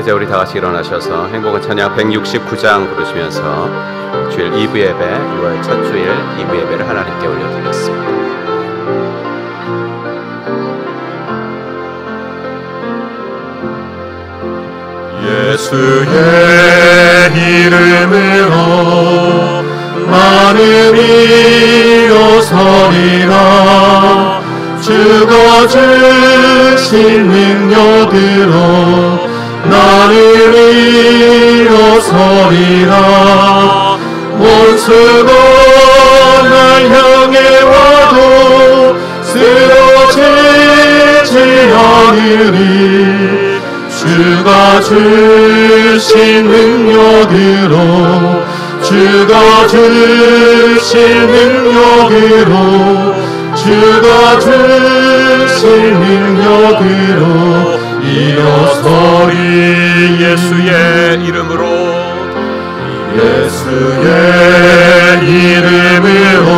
이제 우리 다 같이 일어나셔서 행복은 찬양 169장 부르시면서 주일 2부 예배, 6월 첫 주일 2부 예배를 하나님께 올려드리겠습니다. 예수의 이름으로 나는 일어서리라. 주가 주신 능력으로 나는 일어서리라. 원수가 날 향해 와도 쓰러지지 않으리. 주가 주신 능력으로 주가 주신 능력으로 주가 주신 능력으로 일어서리. 예수의 이름으로 예수의 이름으로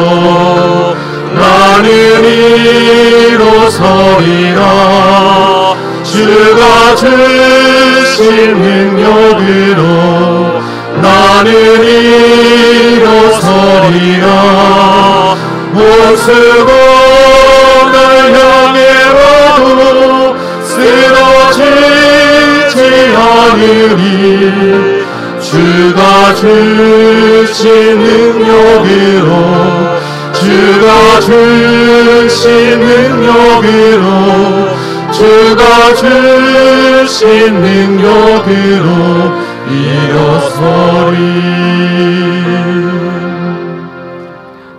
나는 일어서리라. 주가 주신 능력으로 나는 일어서리라. 원수가 날 향해 와도 쓰러지지 않으리. 주가 주신 능력으로 주가 주신 능력으로 주가 주신 능력으로 일어서리.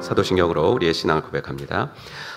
사도신경으로 우리의 신앙을 고백합니다.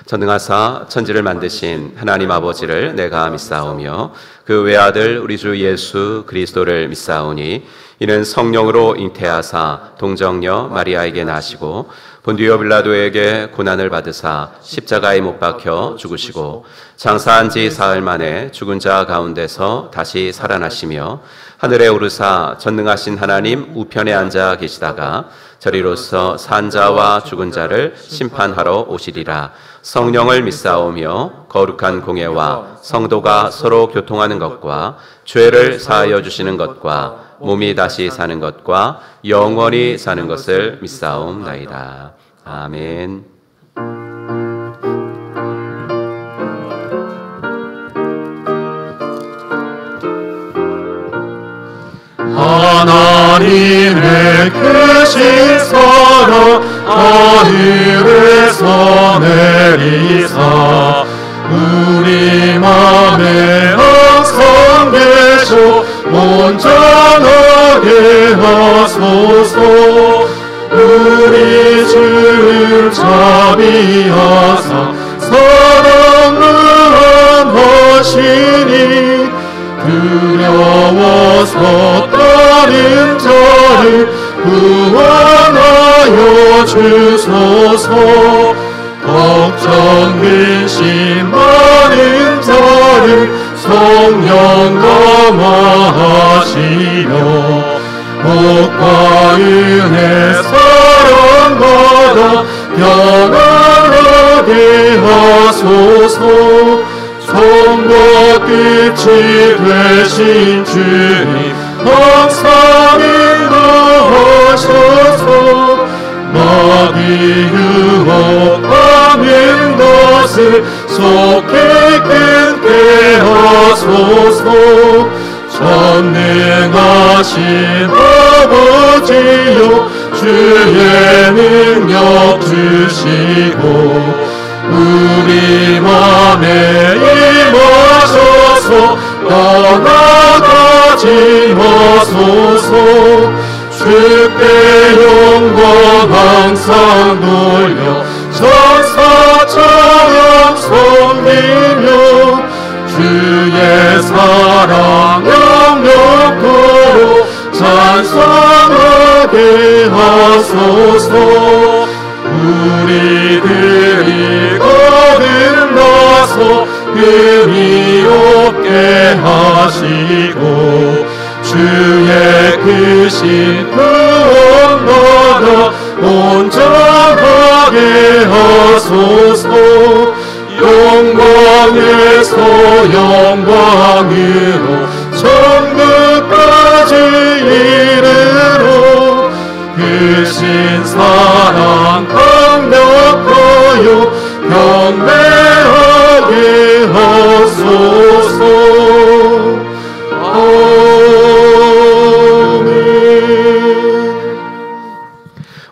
전능하사 천지를 만드신 하나님 아버지를 내가 믿사오며 그 외아들 우리 주 예수 그리스도를 믿사오니 이는 성령으로 잉태하사 동정녀 마리아에게 나시고 본디오 빌라도에게 고난을 받으사 십자가에 못 박혀 죽으시고 장사한 지 사흘 만에 죽은 자 가운데서 다시 살아나시며 하늘에 오르사 전능하신 하나님 우편에 앉아 계시다가 저리로서 산 자와 죽은 자를 심판하러 오시리라. 성령을 믿사오며 거룩한 공예와 성도가 서로 교통하는 것과 죄를 사하여 주시는 것과 몸이 다시 사는 것과 영원히 사는 것을 믿사옵나이다. 아멘. 하나님의 크신 사랑 하늘에서 내리사 우리 맘에 항상 계셔 온전하게 하소서. 우리 주를 자비하사 사랑 무한하시니 두려워서 떠는 자를 구원하여 주소서. 걱정 근심 많은 자를 성령 감화하시며 복과 은혜 사랑받아 평안하게 하소서. 처음과 끝이 되신 주님 항상 인도하셔서 마귀 유혹하는 것을 속히 끊게 하소서. 전능하신 아버지여 주의 능력 주시고 우리 맘에 임하셔서 떠나가지 마소서. 주께 영광 항상 돌려 천사처럼 섬기며 주의 사랑 영영토록 찬송하게 하소서. 우리들이 거듭나서 금이 없게 하시고 주의 크신 구원받아 온전하게 하소서. 영광에서 영광으로 천국 경배하게 하소서.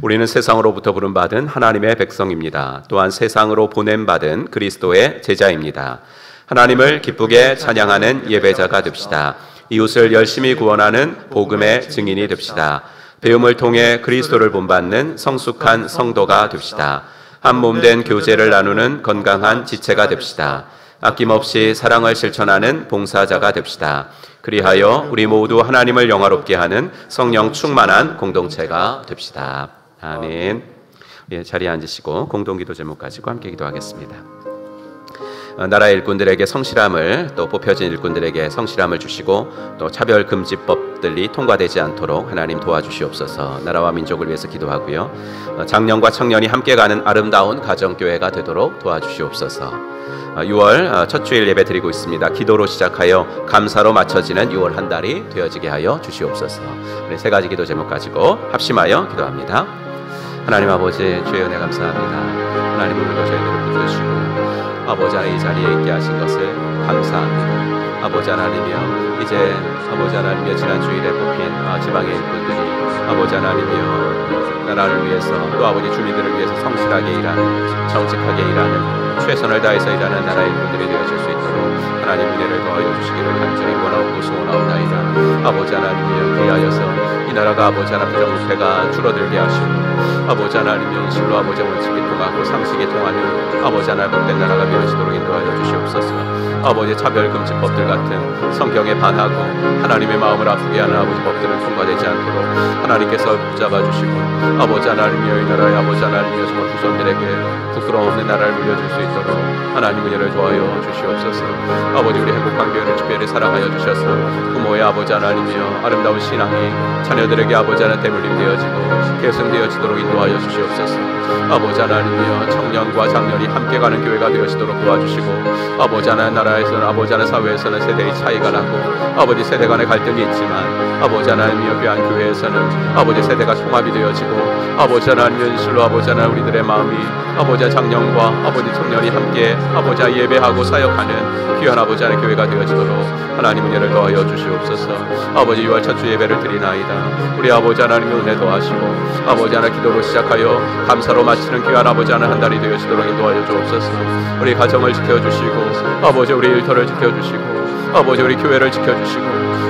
우리는 세상으로부터 부름받은 하나님의 백성입니다. 또한 세상으로 보냄받은 그리스도의 제자입니다. 하나님을 기쁘게 찬양하는 예배자가 됩시다. 이웃을 열심히 구원하는 복음의 증인이 됩시다. 배움을 통해 그리스도를 본받는 성숙한 성도가 됩시다. 한 몸 된 교제를 나누는 건강한 지체가 됩시다. 아낌없이 사랑을 실천하는 봉사자가 됩시다. 그리하여 우리 모두 하나님을 영화롭게 하는 성령 충만한 공동체가 됩시다. 아멘. 예, 자리에 앉으시고 공동기도 제목 가지고 함께 기도하겠습니다. 나라의 일꾼들에게 성실함을, 또 뽑혀진 일꾼들에게 성실함을 주시고 또 차별금지법들이 통과되지 않도록 하나님 도와주시옵소서. 나라와 민족을 위해서 기도하고요. 장년과 청년이 함께 가는 아름다운 가정교회가 되도록 도와주시옵소서. 6월 첫 주일 예배 드리고 있습니다. 기도로 시작하여 감사로 맞춰지는 6월 한 달이 되어지게 하여 주시옵소서. 우리 세 가지 기도 제목 가지고 합심하여 기도합니다. 하나님 아버지, 주의 은혜 감사합니다. 하나님 오늘도 저희들을 붙드시고 아버지 하나님 이 자리에 있게 하신 것을 감사합니다. 아버지 하나님이여, 이제 아버지 하나님이여 지난 주일에 뽑힌 지방의 일꾼들이 아버지 하나님이여 나라를 위해서, 또 아버지 주민들을 위해서 성실하게 일하는, 정직하게 일하는, 최선을 다해서 일하는 나라의 일꾼들이 되어질 수 있도록 하나님 은혜를 더하여 주시기를 간절히 원하옵고 소원하옵나이다. 아버지 하나님이여, 그리하여서 이 나라가 아버지 하나님 부정부패가 줄어들게 하시고 아버지 하나님이여 실로 아버지 원칙이 통하고 상식이 통하는 아버지 하나님 복된 나라가 되어지도록 인도하여 주시옵소서. 아버지 차별금지법들 같은 성경에 반하고 하나님의 마음을 아프게 하는 아버지 법들은 통과되지 않도록 하나님께서 붙잡아 주시고 아버지 하나님이여 이 나라의 아버지 하나님이여 정말 후손들에게 부끄러움 없는 나라를 물려줄 수 있도록 하나님 은혜를 도와여 주시옵소서. 아버지 우리 행복한 교회를 특별히 사랑하여 주셔서 부모의 아버지 하나님이여 아름다운 신앙이 자녀들에게 아버지 하나님 대물림 되어지고 계승되어지도록 인도하여 주시옵소서. 아버지 하나님이여 청년과 장년이 함께 가는 교회가 되어지도록 도와주시고 아버지 하나님 나라에서는 아버지 하나님 사회에서는 세대의 차이가 나고 아버지 세대 간의 갈등이 있지만 아버지 하나님이여 귀한 교회에서는 아버지 세대가 통합이 되어지고 아버지 하나님 연실로 아버지 하나님 우리들의 마음이 아버지 장년과 아버지 청년이 함께 아버지 예배하고 사역하는 귀한 아버지 하나님 교회가 되어지도록 하나님 은혜를 더하여 주시옵소서. 아버지 6월 첫 주 예배를 드리나이다. 우리 아버지 하나님의 은혜 더하시고 아버지 하나 기도로 시작하여 감사로 마치는 귀한 아버지 하나 한 달이 되어지도록 인도하여 주옵소서. 우리 가정을 지켜주시고 아버지 우리 일터를 지켜주시고 아버지 우리 교회를 지켜주시고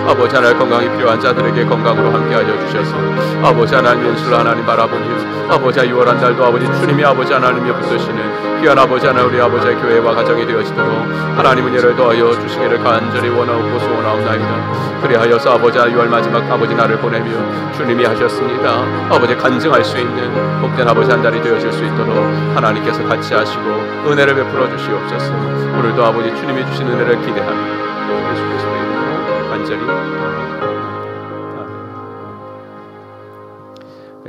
아버지 하나님 건강이 필요한 자들에게 건강으로 함께하여 주셔서 아버지 하나님 연실로 하나님 바라보니 아버지 6월 한 달도 아버지 주님이 아버지 하나님이 붙드시는 귀한 아버지 하나 우리 아버지의 교회와 가정이 되어지도록 하나님 은혜를 더하여 주시기를 간절히 원하옵고 소원하옵나이다. 그리하여서 아버지 6월 마지막 아버지 날을 보내며 주님이 하셨습니다. 아버지 간증할 수 있는 복된 아버지 한 달이 되어질 수 있도록 하나님께서 같이 하시고 은혜를 베풀어 주시옵소서. 오늘도 아버지 주님이 주신 은혜를 기대하며 예수 그리스도의 이름으로 간절히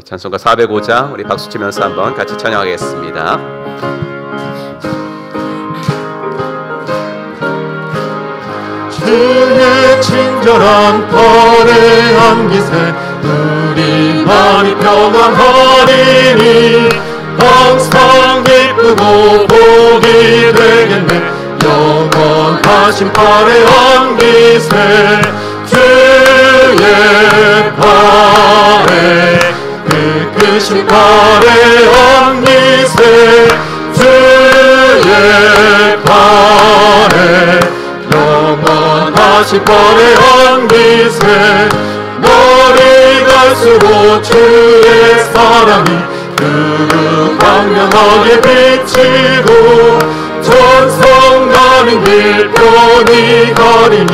찬송가 405장 우리 박수 치면서 한번 같이 찬양하겠습니다. 주의 친절한 거래한 기세 우리 마음이 평안하리니 항상 기쁘고 복이 되겠네. 영원하신 팔의 안기세 주의 팔에 그 크신 팔의 안기세 주의 팔에 영원하신 팔의 안기세 날이 갈수록 주의 사랑이 광명하게 비치고 전성 가는 길 편히 가리니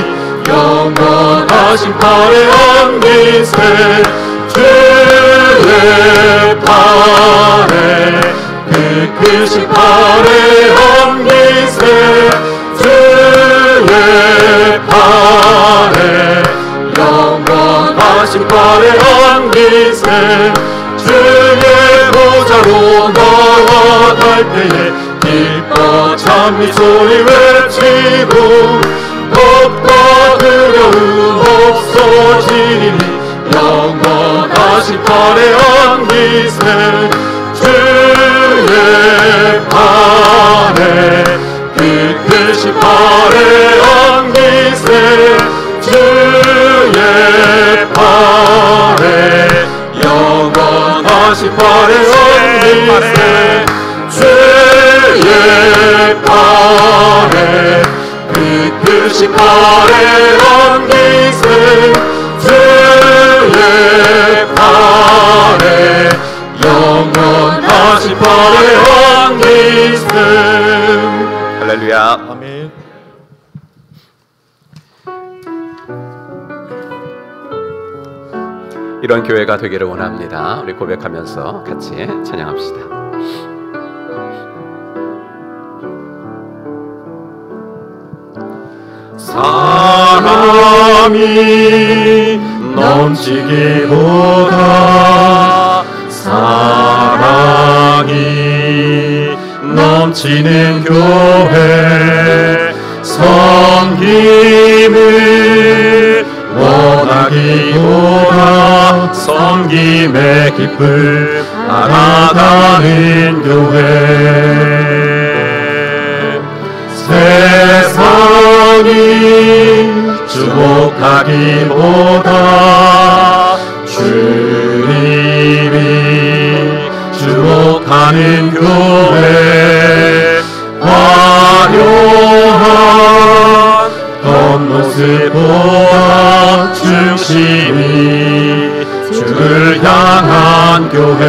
영원하신 팔의 안기세 주의 팔에 그 크신 팔의 안기세 주의 팔에 영원하신 팔의 안기세 주의 보좌로 나아갈 때에 기뻐 찬미 소리 외치고 겁과 두려움 없어지리니 영원하신 팔의 안기세 주의 팔에 발에 얹으세 주의 발에 영원하신 발에 얹으세. 할렐루야. 아멘. 이런 교회가 되기를 원합니다. 우리 고백하면서 같이 찬양합시다. 사랑이 넘치기보다 사랑이 넘치는 교회 섬김을 원하기보다 섬김의 기쁨 알아가는 교회 세상이 주목하기보다 주님이 주목하는 교회 화려한 겉모습보다 중심이 주를 향한 교회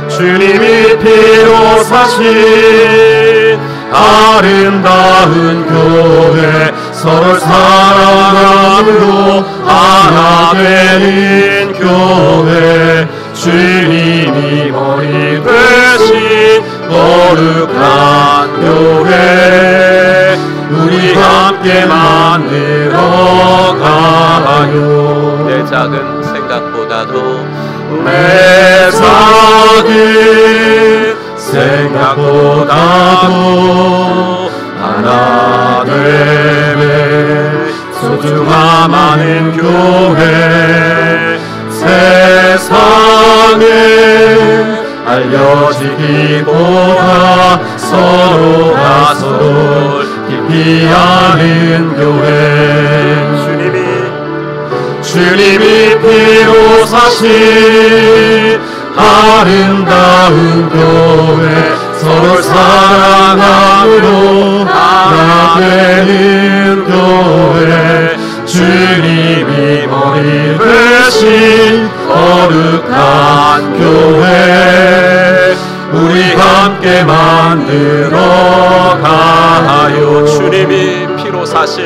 주님이 피로 사신 아름다운 교회 서로 사랑함으로 하나 되는 교회 주님이 머리 되신 거룩한 교회 우리 함께 만들어 가요. 내 작은 생각보다도 내 작은 생각보다도 하나 되매 소중함 많은 교회 세상에 알려지기보다 서로가 서로를 깊이 아는 교회 주님이 피로 사신 아름다운 교회 서로 사랑함으로 하나 되는 교회 주님이 머리 되신 거룩한 교회 우리 함께 만들어 가요. 주님이 피로 사신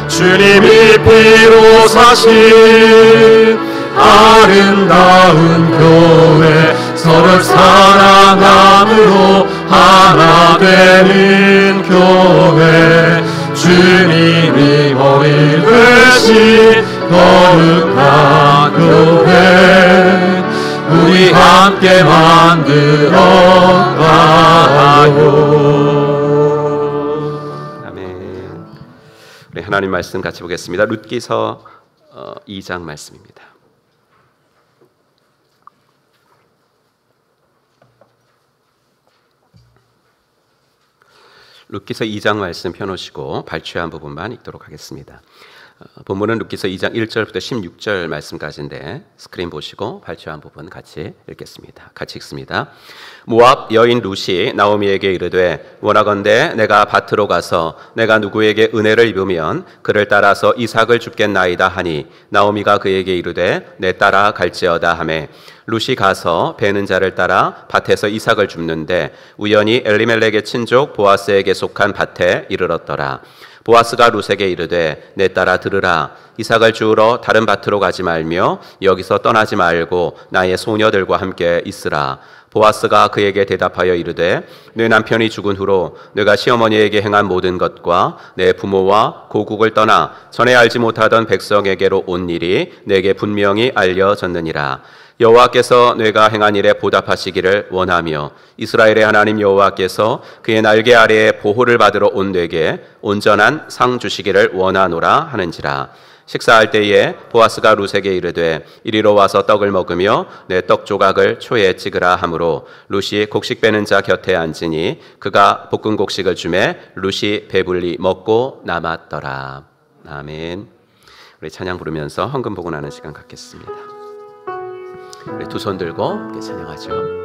주님이 피로 사신 아름다운 교회 서로 사랑함으로 하나 되는 교회 주님이 머리 되신 거룩한 교회 우리 함께 만들어 가요. 아멘. 우리 하나님 말씀 같이 보겠습니다. 룻기서 2장 말씀입니다. 룻기서 2장 말씀 펴놓으시고 발췌한 부분만 읽도록 하겠습니다. 본문은 룻기서 2장 1절부터 16절 말씀까지인데 스크린 보시고 발췌한 부분 같이 읽겠습니다. 같이 읽습니다. 모압 여인 룻이 나오미에게 이르되 원하건대 내가 밭으로 가서 내가 누구에게 은혜를 입으면 그를 따라서 이삭을 줍겠나이다 하니 나오미가 그에게 이르되 내 따라 갈지어다 하매 룻이 가서 베는 자를 따라 밭에서 이삭을 줍는데 우연히 엘리멜렉의 친족 보아스에게 속한 밭에 이르렀더라. 보아스가 룻에게 이르되 내 따라 들으라. 이삭을 주우러 다른 밭으로 가지 말며 여기서 떠나지 말고 나의 소녀들과 함께 있으라. 보아스가 그에게 대답하여 이르되 내 남편이 죽은 후로 내가 시어머니에게 행한 모든 것과 내 부모와 고국을 떠나 전에 알지 못하던 백성에게로 온 일이 내게 분명히 알려졌느니라. 여호와께서 내가 행한 일에 보답하시기를 원하며 이스라엘의 하나님 여호와께서 그의 날개 아래에 보호를 받으러 온 내게 온전한 상 주시기를 원하노라 하는지라. 식사할 때에 보아스가 룻에게 이르되 이리로 와서 떡을 먹으며 내 떡 조각을 초에 찍으라 하므로 룻이 곡식 빼는 자 곁에 앉으니 그가 볶은 곡식을 주매 룻이 배불리 먹고 남았더라. 아멘. 우리 찬양 부르면서 헌금 보고나는 시간 갖겠습니다. 우리 두 손 들고 함께 찬양하죠.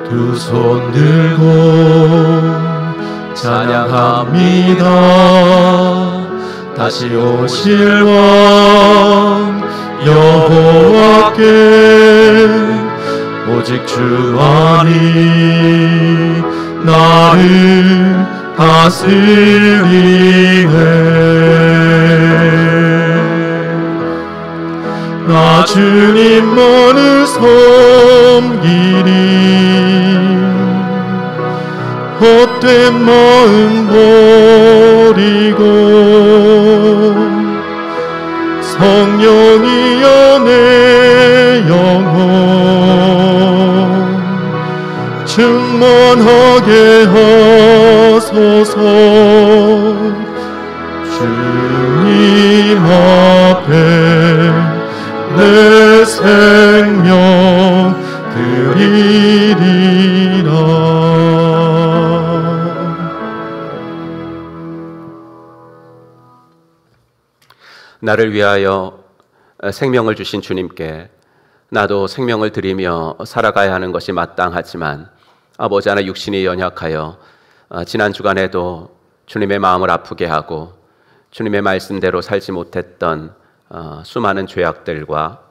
두 손 들고 찬양합니다. 다시 오실 왕 여호와께 오직 주만이 나를 다스리네. 나 주님만을 섬기리. 헛된 마음 버리고 성령이여 내 영혼 충만하게 하소서. 주님 앞에 내 생명 드리리라. 나를 위하여 생명을 주신 주님께 나도 생명을 드리며 살아가야 하는 것이 마땅하지만 아버지 하나 육신이 연약하여 지난 주간에도 주님의 마음을 아프게 하고 주님의 말씀대로 살지 못했던 수많은 죄악들과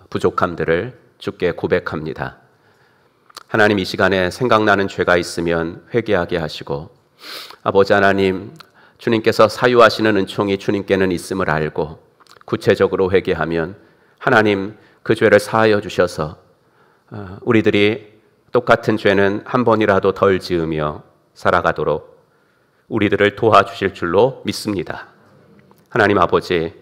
부족함들을 주께 고백합니다. 하나님, 이 시간에 생각나는 죄가 있으면 회개하게 하시고 아버지 하나님, 주님께서 사유하시는 은총이 주님께는 있음을 알고 구체적으로 회개하면 하나님 그 죄를 사하여 주셔서 우리들이 똑같은 죄는 한 번이라도 덜 지으며 살아가도록 우리들을 도와주실 줄로 믿습니다. 하나님 아버지,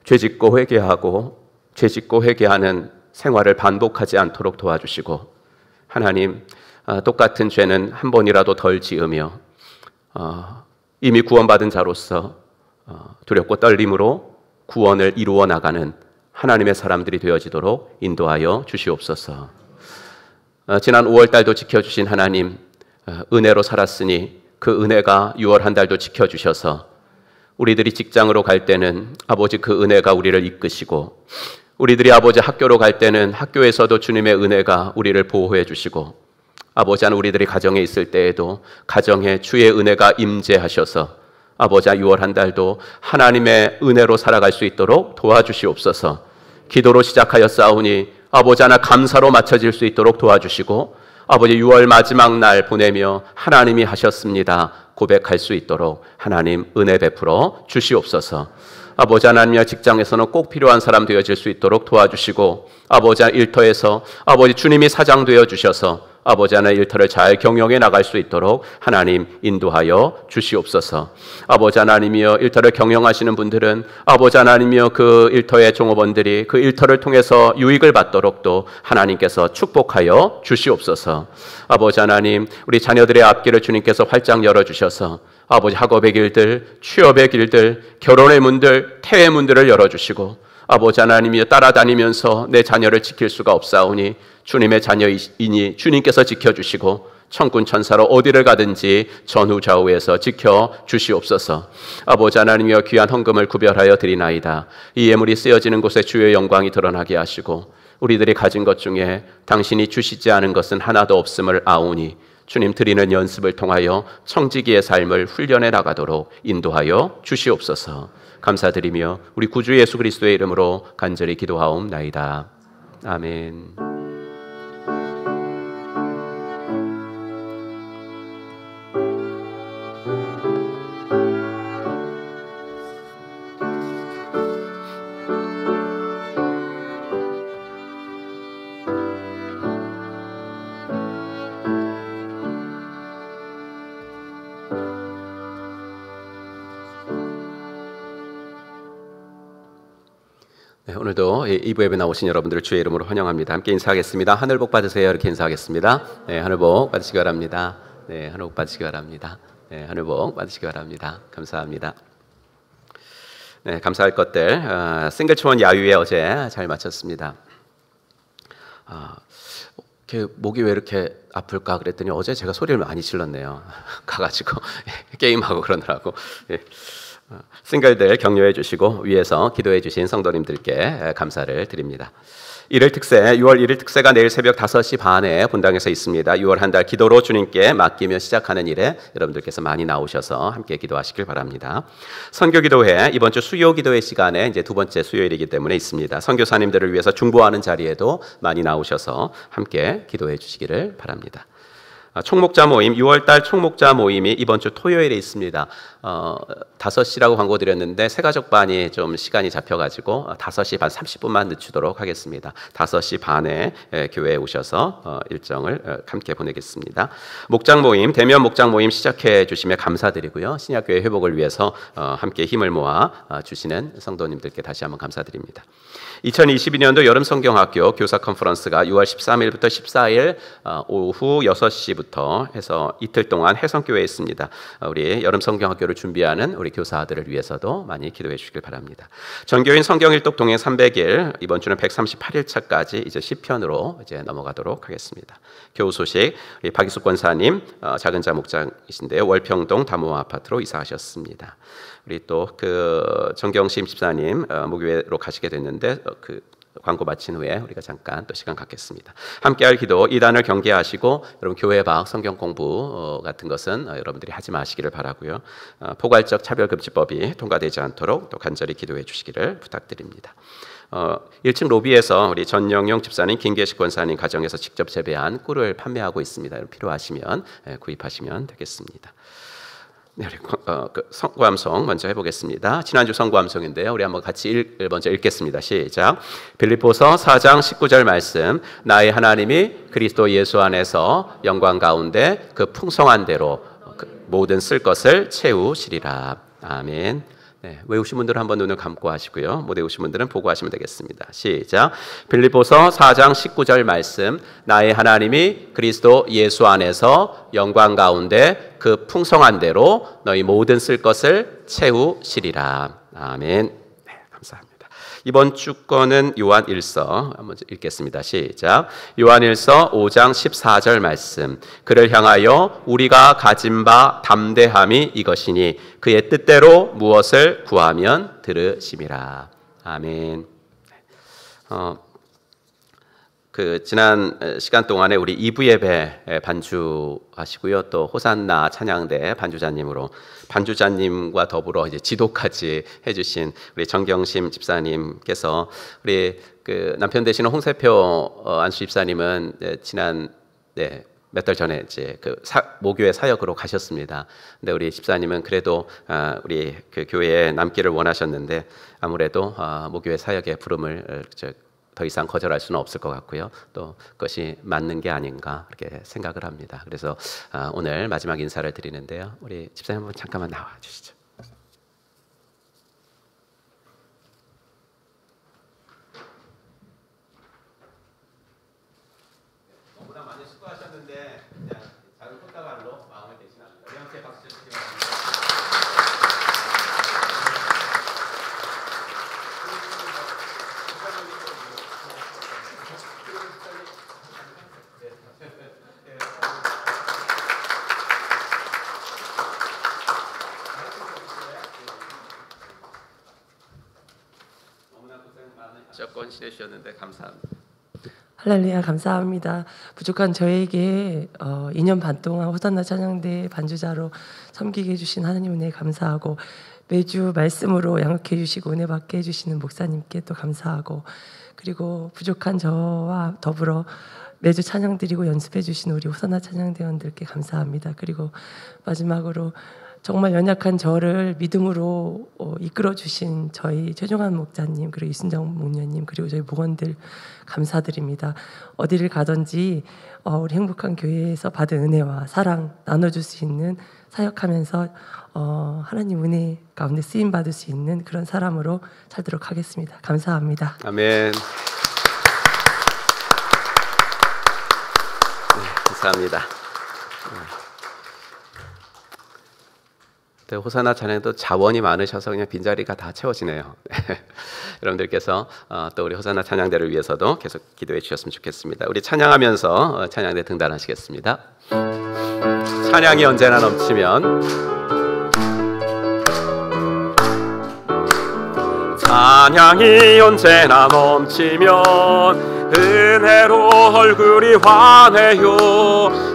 죄짓고 회개하고 죄짓고 회개하는 생활을 반복하지 않도록 도와주시고 하나님, 똑같은 죄는 한 번이라도 덜 지으며 이미 구원받은 자로서 두렵고 떨림으로 구원을 이루어 나가는 하나님의 사람들이 되어지도록 인도하여 주시옵소서. 지난 5월달도 지켜주신 하나님, 은혜로 살았으니 그 은혜가 6월 한 달도 지켜주셔서 우리들이 직장으로 갈 때는 아버지 그 은혜가 우리를 이끄시고 우리들이 아버지 학교로 갈 때는 학교에서도 주님의 은혜가 우리를 보호해 주시고 아버지 한 우리들이 가정에 있을 때에도 가정에 주의 은혜가 임재하셔서 아버지 6월 한 달도 하나님의 은혜로 살아갈 수 있도록 도와주시옵소서. 기도로 시작하여 싸우니 아버지 하나 감사로 맞춰질 수 있도록 도와주시고 아버지 6월 마지막 날 보내며 하나님이 하셨습니다 고백할 수 있도록 하나님 은혜 베풀어 주시옵소서. 아버지 하나님의 직장에서는 꼭 필요한 사람 되어질 수 있도록 도와주시고 아버지 일터에서 아버지 주님이 사장 되어 주셔서 아버지 하나의 일터를 잘 경영해 나갈 수 있도록 하나님 인도하여 주시옵소서. 아버지 하나님이여, 일터를 경영하시는 분들은 아버지 하나님이여 그 일터의 종업원들이 그 일터를 통해서 유익을 받도록 또 하나님께서 축복하여 주시옵소서. 아버지 하나님, 우리 자녀들의 앞길을 주님께서 활짝 열어주셔서 아버지 학업의 길들, 취업의 길들, 결혼의 문들, 태의 문들을 열어주시고 아버지 하나님이여 따라다니면서 내 자녀를 지킬 수가 없사오니 주님의 자녀이니 주님께서 지켜주시고 천군 천사로 어디를 가든지 전후좌우에서 지켜주시옵소서. 아버지 하나님이여 귀한 헌금을 구별하여 드리나이다. 이 예물이 쓰여지는 곳에 주의 영광이 드러나게 하시고 우리들이 가진 것 중에 당신이 주시지 않은 것은 하나도 없음을 아오니 주님 드리는 연습을 통하여 청지기의 삶을 훈련해 나가도록 인도하여 주시옵소서. 감사드리며 우리 구주 예수 그리스도의 이름으로 간절히 기도하옵나이다. 아멘. 네, 오늘도 2부 예배 나오신 여러분들을 주의 이름으로 환영합니다. 함께 인사하겠습니다. 하늘 복 받으세요. 이렇게 인사하겠습니다. 네, 하늘 복 받으시기 바랍니다. 네, 하늘 복 받으시기 바랍니다. 네, 하늘 복 받으시기 바랍니다. 감사합니다. 네, 감사할 것들 싱글초원 야유회 어제 잘 마쳤습니다. 목이 왜 이렇게 아플까 그랬더니 어제 제가 소리를 많이 질렀네요. 가가지고 게임하고 그러느라고. 싱글들 격려해 주시고 위에서 기도해 주신 성도님들께 감사를 드립니다. 1일 특세, 6월 1일 특세가 내일 새벽 5시 반에 본당에서 있습니다. 6월 한 달 기도로 주님께 맡기며 시작하는 일에 여러분들께서 많이 나오셔서 함께 기도하시길 바랍니다. 선교기도회 이번 주 수요기도회 시간에 이제 두 번째 수요일이기 때문에 있습니다. 선교사님들을 위해서 중보하는 자리에도 많이 나오셔서 함께 기도해 주시기를 바랍니다. 총목자 모임, 6월달 총목자 모임이 이번 주 토요일에 있습니다. 5시라고 광고 드렸는데 새가족반이 좀 시간이 잡혀가지고 5시 반 30분만 늦추도록 하겠습니다. 5시 반에 교회에 오셔서 일정을 함께 보내겠습니다. 목장 모임, 대면 목장 모임 시작해 주시면 감사드리고요. 신약교회 회복을 위해서 함께 힘을 모아 주시는 성도님들께 다시 한번 감사드립니다. 2022년도 여름성경학교 교사 컨퍼런스가 6월 13일부터 14일 오후 6시부터 해서 이틀 동안 해성교회에 있습니다. 우리 여름성경학교를 준비하는 우리 교사들을 위해서도 많이 기도해 주시길 바랍니다. 전교인 성경일독 동행 300일, 이번 주는 138일차까지 이제 10편으로 이제 넘어가도록 하겠습니다. 교우 소식, 우리 박이숙 권사님 작은 자 목장이신데요. 월평동 다모아 아파트로 이사하셨습니다. 우리 또 그 정경심 집사님 목요일로 가시게 됐는데 그 광고 마친 후에 우리가 잠깐 또 시간 갖겠습니다. 함께할 기도, 이단을 경계하시고 여러분 교회 밖 성경 공부 같은 것은 여러분들이 하지 마시기를 바라고요. 포괄적 차별금지법이 통과되지 않도록 또 간절히 기도해 주시기를 부탁드립니다. 1층 로비에서 우리 전영용 집사님, 김계식 권사님 가정에서 직접 재배한 꿀을 판매하고 있습니다. 필요하시면 구입하시면 되겠습니다. 네, 우리 성구함송 먼저 해보겠습니다. 지난주 성구함송인데요. 우리 한번 같이 먼저 읽겠습니다. 시작. 빌립보서 4장 19절 말씀. 나의 하나님이 그리스도 예수 안에서 영광 가운데 그 풍성한 대로 모든 쓸 것을 채우시리라. 아멘. 네, 외우신 분들은 한번 눈을 감고 하시고요. 못 외우신 분들은 보고 하시면 되겠습니다. 시작. 빌립보서 4장 19절 말씀. 나의 하나님이 그리스도 예수 안에서 영광 가운데 그 풍성한 대로 너희 모든 쓸 것을 채우시리라. 아멘. 네, 감사합니다. 이번 주권은 요한일서 한번 읽겠습니다. 시작. 요한일서 5장 14절 말씀. 그를 향하여 우리가 가진 바 담대함이 이것이니 그의 뜻대로 무엇을 구하면 들으심이라. 아멘. 그 지난 시간 동안에 우리 2부 예배 반주하시고요. 또 호산나 찬양대 반주자님과 더불어 이제 지도까지 해주신 우리 정경심 집사님께서 우리 그 남편 되시는 홍세표 안수 집사님은 지난 몇 달 전에 이제 그 모교회 사역으로 가셨습니다. 근데 우리 집사님은 그래도 우리 그 교회에 남기를 원하셨는데 아무래도 모교회 사역의 부름을 더 이상 거절할 수는 없을 것 같고요. 또 그것이 맞는 게 아닌가 그렇게 생각을 합니다. 그래서 오늘 마지막 인사를 드리는데요. 우리 집사님 한번 잠깐만 나와 주시죠. 너무나 많이 수고하셨는데 그냥 작은 꽃다발로 마음을 대신합니다. 우리 함께 박수 주시기 바랍니다. 여권 지내주셨는데 감사합니다. 할렐루야, 감사합니다. 부족한 저에게 2년 반 동안 호산나 찬양대 반주자로 섬기게 해주신 하나님 은혜 감사하고 매주 말씀으로 양육해 주시고 은혜 받게 해주시는 목사님께 또 감사하고 그리고 부족한 저와 더불어 매주 찬양 드리고 연습해 주신 우리 호산나 찬양대원들께 감사합니다. 그리고 마지막으로 정말 연약한 저를 믿음으로 이끌어 주신 저희 최종환 목자님 그리고 이순정 목녀님 그리고 저희 목원들 감사드립니다. 어디를 가든지 우리 행복한 교회에서 받은 은혜와 사랑 나눠줄 수 있는 사역하면서 하나님 은혜 가운데 쓰임 받을 수 있는 그런 사람으로 살도록 하겠습니다. 감사합니다. 아멘. 네, 감사합니다. 호사나 찬양도 자원이 많으셔서 그냥 빈자리가 다 채워지네요. 여러분들께서 또 우리 호사나 찬양대를 위해서도 계속 기도해 주셨으면 좋겠습니다. 우리 찬양하면서 찬양대 등단하시겠습니다. 찬양이 언제나 넘치면 찬양이 언제나 넘치면 은혜로 얼굴이 환해요.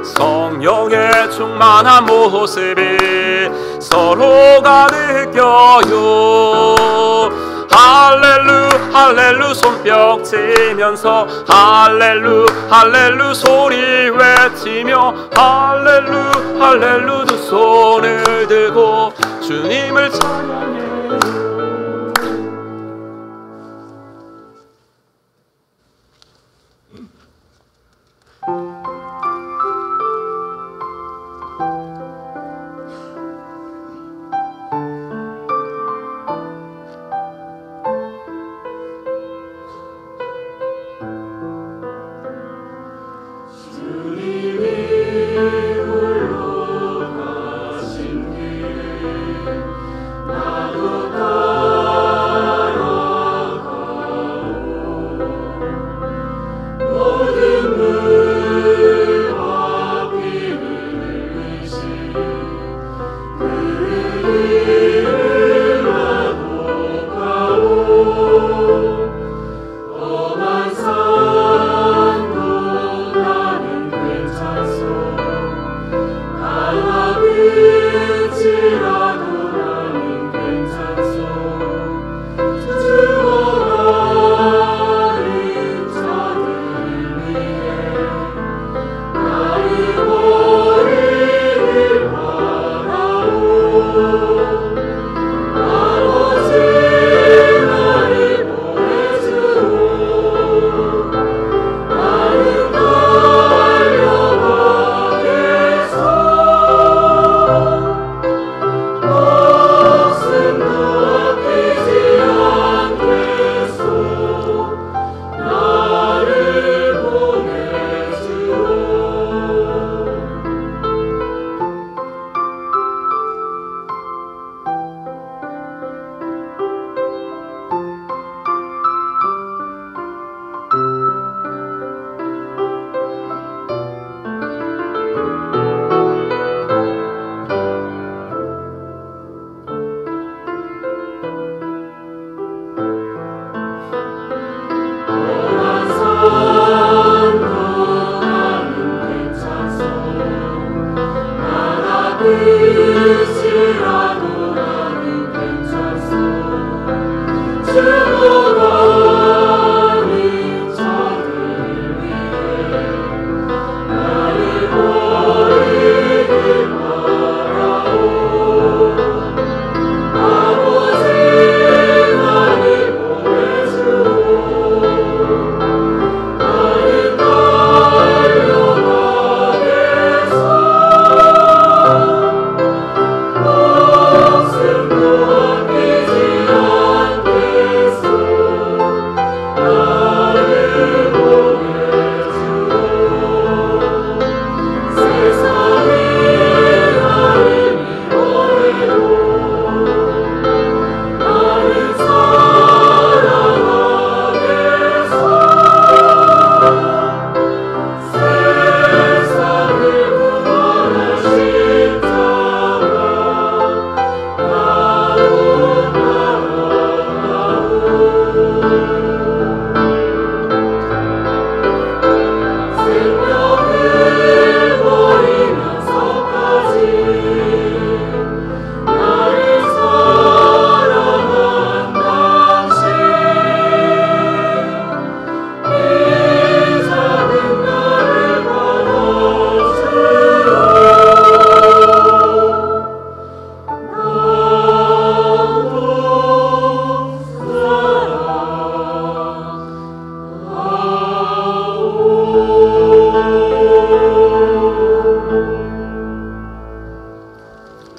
성령의 충만한 모습이 서로가 느껴요. 할렐루 할렐루 손뼉 치면서 할렐루 할렐루 소리 외치며 할렐루 할렐루 두 손을 들고 주님을 찬양해요.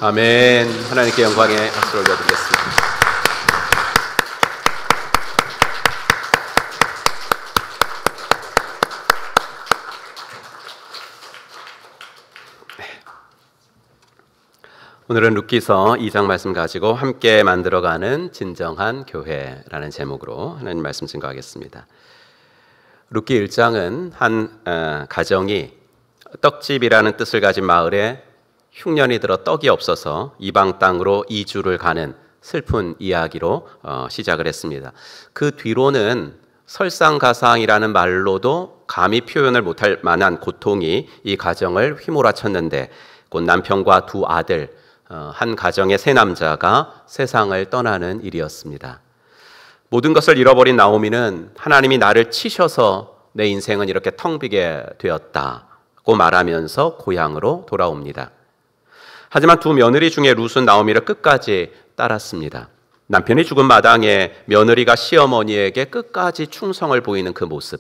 아멘. 하나님께 영광의 박수를 올려드리겠습니다. 오늘은 룻기서 2장 말씀 가지고 함께 만들어가는 진정한 교회라는 제목으로 하나님 말씀 증거하겠습니다. 룻기 1장은 한 가정이 떡집이라는 뜻을 가진 마을에 흉년이 들어 떡이 없어서 이방 땅으로 이주를 가는 슬픈 이야기로 시작을 했습니다. 그 뒤로는 설상가상이라는 말로도 감히 표현을 못할 만한 고통이 이 가정을 휘몰아쳤는데, 곧 남편과 두 아들, 한 가정의 세 남자가 세상을 떠나는 일이었습니다. 모든 것을 잃어버린 나오미는 하나님이 나를 치셔서 내 인생은 이렇게 텅 비게 되었다고 말하면서 고향으로 돌아옵니다. 하지만 두 며느리 중에 룻은 나오미를 끝까지 따랐습니다. 남편이 죽은 마당에 며느리가 시어머니에게 끝까지 충성을 보이는 그 모습,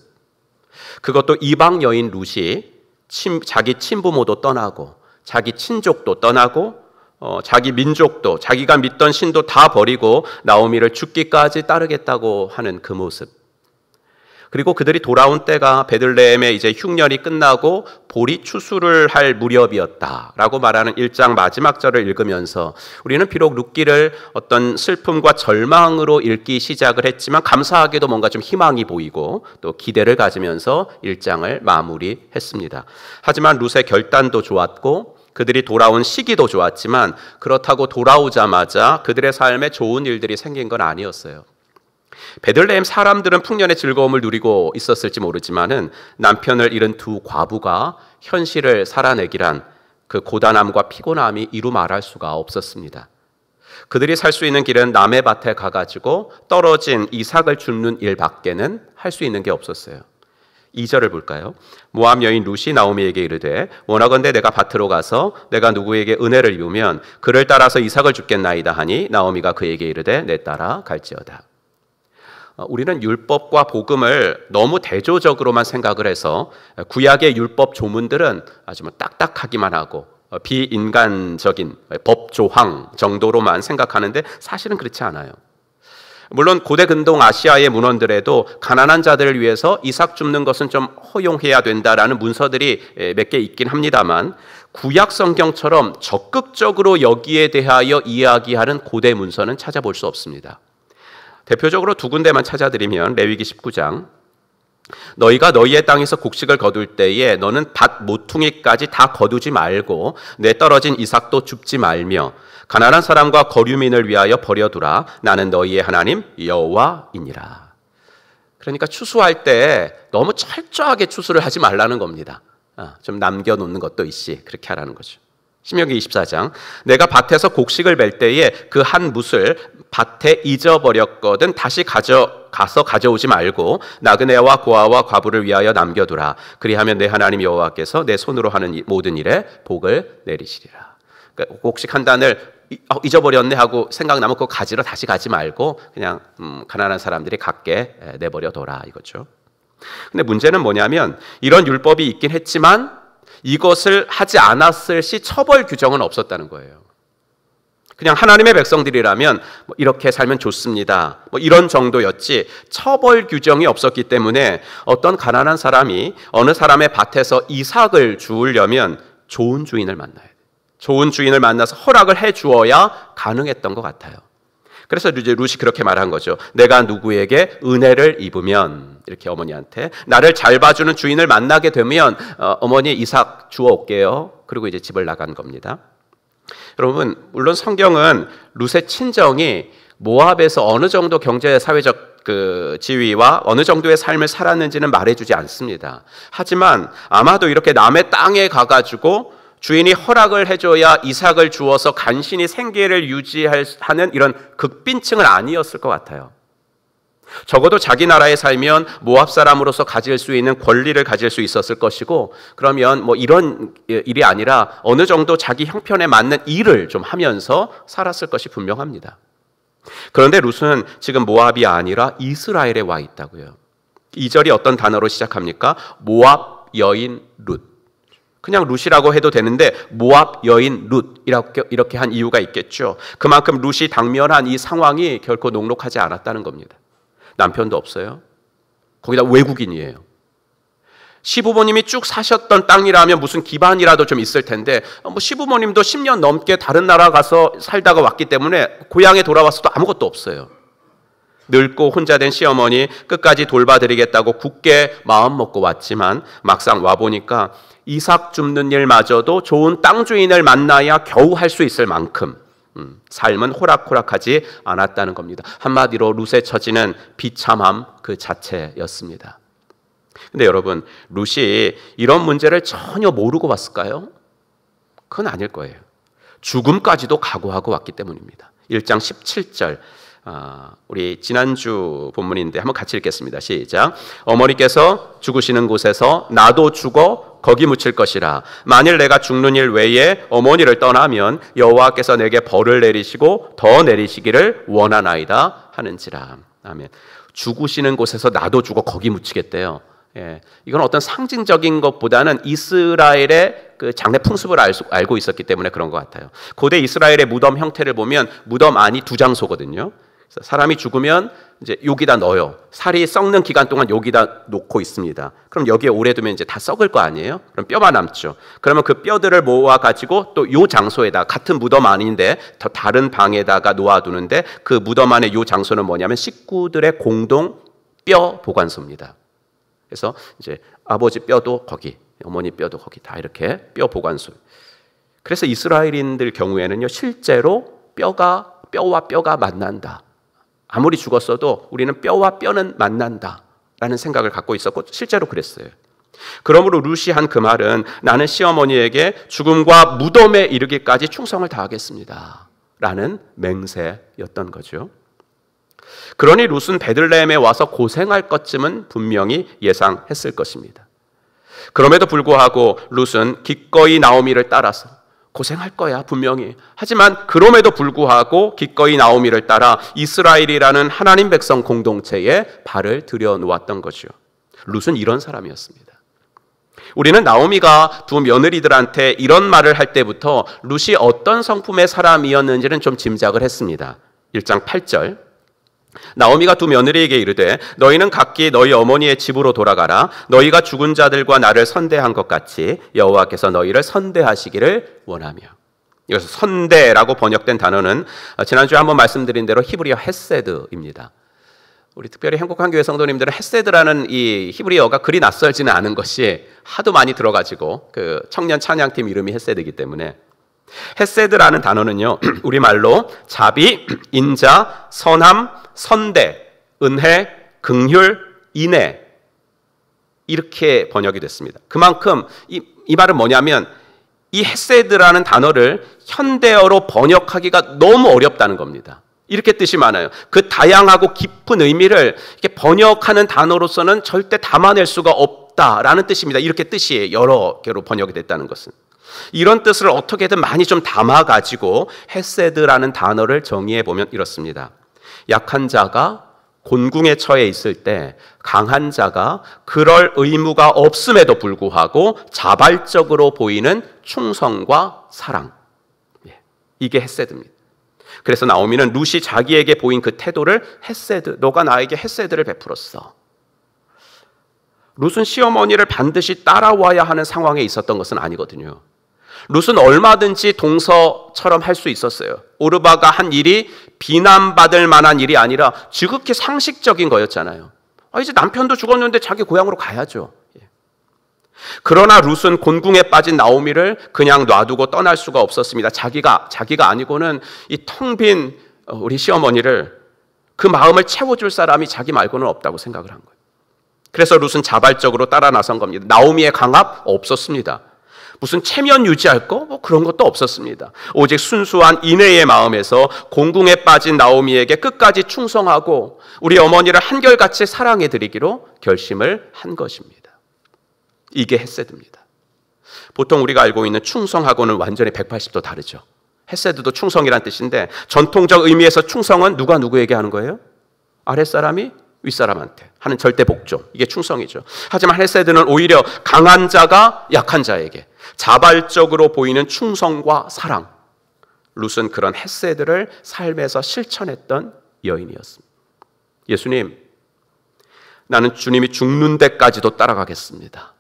그것도 이방 여인 룻이 자기 친부모도 떠나고 자기 친족도 떠나고 자기 민족도, 자기가 믿던 신도 다 버리고 나오미를 죽기까지 따르겠다고 하는 그 모습, 그리고 그들이 돌아온 때가 베들레헴의 이제 흉년이 끝나고 보리 추수를 할 무렵이었다라고 말하는 1장 마지막 절을 읽으면서 우리는 비록 룻기를 어떤 슬픔과 절망으로 읽기 시작을 했지만 감사하게도 뭔가 좀 희망이 보이고 또 기대를 가지면서 1장을 마무리했습니다. 하지만 룻의 결단도 좋았고 그들이 돌아온 시기도 좋았지만 그렇다고 돌아오자마자 그들의 삶에 좋은 일들이 생긴 건 아니었어요. 베들레헴 사람들은 풍년의 즐거움을 누리고 있었을지 모르지만은 남편을 잃은 두 과부가 현실을 살아내기란 그 고단함과 피곤함이 이루 말할 수가 없었습니다. 그들이 살 수 있는 길은 남의 밭에 가가지고 떨어진 이삭을 줍는 일밖에는 할 수 있는 게 없었어요. 2절을 볼까요? 모압 여인 룻이 나오미에게 이르되 원하건대 내가 밭으로 가서 내가 누구에게 은혜를 입으면 그를 따라서 이삭을 줍겠나이다 하니 나오미가 그에게 이르되 내 따라 갈지어다. 우리는 율법과 복음을 너무 대조적으로만 생각을 해서 구약의 율법 조문들은 아주 딱딱하기만 하고 비인간적인 법조항 정도로만 생각하는데 사실은 그렇지 않아요. 물론 고대 근동 아시아의 문헌들에도 가난한 자들을 위해서 이삭 줍는 것은 좀 허용해야 된다라는 문서들이 몇 개 있긴 합니다만 구약 성경처럼 적극적으로 여기에 대하여 이야기하는 고대 문서는 찾아볼 수 없습니다. 대표적으로 두 군데만 찾아드리면 레위기 19장, 너희가 너희의 땅에서 곡식을 거둘 때에 너는 밭 모퉁이까지 다 거두지 말고 내 떨어진 이삭도 줍지 말며 가난한 사람과 거류민을 위하여 버려두라. 나는 너희의 하나님 여호와이니라. 그러니까 추수할 때 너무 철저하게 추수를 하지 말라는 겁니다. 좀 남겨놓는 것도 있지, 그렇게 하라는 거죠. 신명기 24장, 내가 밭에서 곡식을 멜 때에 그 한 뭇을 밭에 잊어버렸거든 다시 가서 가져오지 말고 나그네와 고아와 과부를 위하여 남겨두라. 그리하면 내 하나님 여호와께서 내 손으로 하는 모든 일에 복을 내리시리라. 그러니까 곡식 한 단을 잊어버렸네 하고 생각나면 그거 가지러 다시 가지 말고 그냥 가난한 사람들이 갖게 내버려둬라 이거죠. 근데 문제는 뭐냐면 이런 율법이 있긴 했지만 이것을 하지 않았을 시 처벌 규정은 없었다는 거예요. 그냥 하나님의 백성들이라면 이렇게 살면 좋습니다, 이런 정도였지 처벌 규정이 없었기 때문에 어떤 가난한 사람이 어느 사람의 밭에서 이삭을 주우려면 좋은 주인을 만나야 돼요. 좋은 주인을 만나서 허락을 해 주어야 가능했던 것 같아요. 그래서 이제 룻이 그렇게 말한 거죠. 내가 누구에게 은혜를 입으면, 이렇게 어머니한테 나를 잘 봐주는 주인을 만나게 되면 어머니 이삭 주워 올게요. 그리고 이제 집을 나간 겁니다. 여러분, 물론 성경은 룻의 친정이 모압에서 어느 정도 경제 사회적 지위와 어느 정도의 삶을 살았는지는 말해주지 않습니다. 하지만 아마도 이렇게 남의 땅에 가가지고 주인이 허락을 해줘야 이삭을 주어서 간신히 생계를 유지하는 이런 극빈층은 아니었을 것 같아요. 적어도 자기 나라에 살면 모압 사람으로서 가질 수 있는 권리를 가질 수 있었을 것이고, 그러면 이런 일이 아니라 어느 정도 자기 형편에 맞는 일을 좀 하면서 살았을 것이 분명합니다. 그런데 룻은 지금 모압이 아니라 이스라엘에 와 있다고요. 2절이 어떤 단어로 시작합니까? 모압 여인 룻. 그냥 룻이라고 해도 되는데 모압 여인 룻 이렇게 한 이유가 있겠죠. 그만큼 룻이 당면한 이 상황이 결코 녹록하지 않았다는 겁니다. 남편도 없어요. 거기다 외국인이에요. 시부모님이 쭉 사셨던 땅이라면 무슨 기반이라도 좀 있을 텐데 시부모님도 10년 넘게 다른 나라 가서 살다가 왔기 때문에 고향에 돌아와서도 아무것도 없어요. 늙고 혼자 된 시어머니 끝까지 돌봐드리겠다고 굳게 마음 먹고 왔지만 막상 와보니까 이삭 줍는 일마저도 좋은 땅 주인을 만나야 겨우 할 수 있을 만큼 삶은 호락호락하지 않았다는 겁니다. 한마디로 룻의 처지는 비참함 그 자체였습니다. 근데 여러분, 룻이 이런 문제를 전혀 모르고 왔을까요? 그건 아닐 거예요. 죽음까지도 각오하고 왔기 때문입니다. 1장 17절, 우리 지난주 본문인데 한번 같이 읽겠습니다. 시작. 어머니께서 죽으시는 곳에서 나도 죽어 거기 묻힐 것이라. 만일 내가 죽는 일 외에 어머니를 떠나면 여호와께서 내게 벌을 내리시고 더 내리시기를 원하나이다 하는지라. 아멘. 죽으시는 곳에서 나도 죽어 거기 묻히겠대요. 예, 이건 어떤 상징적인 것보다는 이스라엘의 그 장례 풍습을 알고 있었기 때문에 그런 것 같아요. 고대 이스라엘의 무덤 형태를 보면 무덤 안이 두 장소거든요. 그래서 사람이 죽으면 이제 여기다 넣어요. 살이 썩는 기간 동안 여기다 놓고 있습니다. 그럼 여기에 오래 두면 이제 다 썩을 거 아니에요? 그럼 뼈만 남죠. 그러면 그 뼈들을 모아 가지고 또 요 장소에다, 같은 무덤 안인데 더 다른 방에다가 놓아두는데, 그 무덤 안의 요 장소는 뭐냐면 식구들의 공동 뼈 보관소입니다. 그래서 이제 아버지 뼈도 거기, 어머니 뼈도 거기, 다 이렇게 뼈 보관소. 그래서 이스라엘인들 경우에는요, 실제로 뼈와 뼈가 만난다. 아무리 죽었어도 우리는 뼈와 뼈는 만난다라는 생각을 갖고 있었고 실제로 그랬어요. 그러므로 룻이 한 그 말은 나는 시어머니에게 죽음과 무덤에 이르기까지 충성을 다하겠습니다 라는 맹세였던 거죠. 그러니 룻은 베들레헴에 와서 고생할 것쯤은 분명히 예상했을 것입니다. 그럼에도 불구하고 룻은 기꺼이 나오미를 따라서 고생할 거야 분명히. 하지만 그럼에도 불구하고 기꺼이 나오미를 따라 이스라엘이라는 하나님 백성 공동체에 발을 들여놓았던 거죠. 룻은 이런 사람이었습니다. 우리는 나오미가 두 며느리들한테 이런 말을 할 때부터 룻이 어떤 성품의 사람이었는지는 좀 짐작을 했습니다. 1장 8절, 나오미가 두 며느리에게 이르되 너희는 각기 너희 어머니의 집으로 돌아가라. 너희가 죽은 자들과 나를 선대한 것 같이 여호와께서 너희를 선대하시기를 원하며. 여기서 선대라고 번역된 단어는 지난주에 한번 말씀드린 대로 히브리어 헤세드입니다. 우리 특별히 행복한교회 성도님들은 헤세드라는 이 히브리어가 그리 낯설지는 않은 것이 하도 많이 들어가지고 그 청년 찬양팀 이름이 헤세드이기 때문에, 헤세드라는 단어는요, 우리말로 자비, 인자, 선함, 선대, 은혜, 긍휼, 인애, 이렇게 번역이 됐습니다. 그만큼 이 말은 뭐냐면 이 헤세드라는 단어를 현대어로 번역하기가 너무 어렵다는 겁니다. 이렇게 뜻이 많아요. 그 다양하고 깊은 의미를 이렇게 번역하는 단어로서는 절대 담아낼 수가 없다라는 뜻입니다. 이렇게 뜻이 여러 개로 번역이 됐다는 것은. 이런 뜻을 어떻게든 많이 좀 담아가지고 헤세드라는 단어를 정의해 보면 이렇습니다. 약한 자가 곤궁에 처해 있을 때 강한 자가 그럴 의무가 없음에도 불구하고 자발적으로 보이는 충성과 사랑, 이게 헤세드입니다. 그래서 나오미는 룻이 자기에게 보인 그 태도를 헤세드, 너가 나에게 헤세드를 베풀었어. 룻은 시어머니를 반드시 따라와야 하는 상황에 있었던 것은 아니거든요. 룻은 얼마든지 동서처럼 할 수 있었어요. 오르바가 한 일이 비난받을 만한 일이 아니라 지극히 상식적인 거였잖아요. 이제 남편도 죽었는데 자기 고향으로 가야죠. 그러나 룻은 곤궁에 빠진 나오미를 그냥 놔두고 떠날 수가 없었습니다. 자기가 아니고는 이 텅 빈 우리 시어머니를, 그 마음을 채워줄 사람이 자기 말고는 없다고 생각을 한 거예요. 그래서 룻은 자발적으로 따라 나선 겁니다. 나오미의 강압 없었습니다. 무슨 체면 유지할 거? 뭐 그런 것도 없었습니다. 오직 순수한 인애의 마음에서 곤궁에 빠진 나오미에게 끝까지 충성하고 우리 어머니를 한결같이 사랑해드리기로 결심을 한 것입니다. 이게 헤세드입니다. 보통 우리가 알고 있는 충성하고는 완전히 180도 다르죠. 헤세드도 충성이란 뜻인데 전통적 의미에서 충성은 누가 누구에게 하는 거예요? 아랫사람이 윗사람한테 하는 절대 복종, 이게 충성이죠. 하지만 헤세드는 오히려 강한 자가 약한 자에게 자발적으로 보이는 충성과 사랑. 룻은 그런 헤세드를 삶에서 실천했던 여인이었습니다. 예수님, 나는 주님이 죽는 데까지도 따라가겠습니다.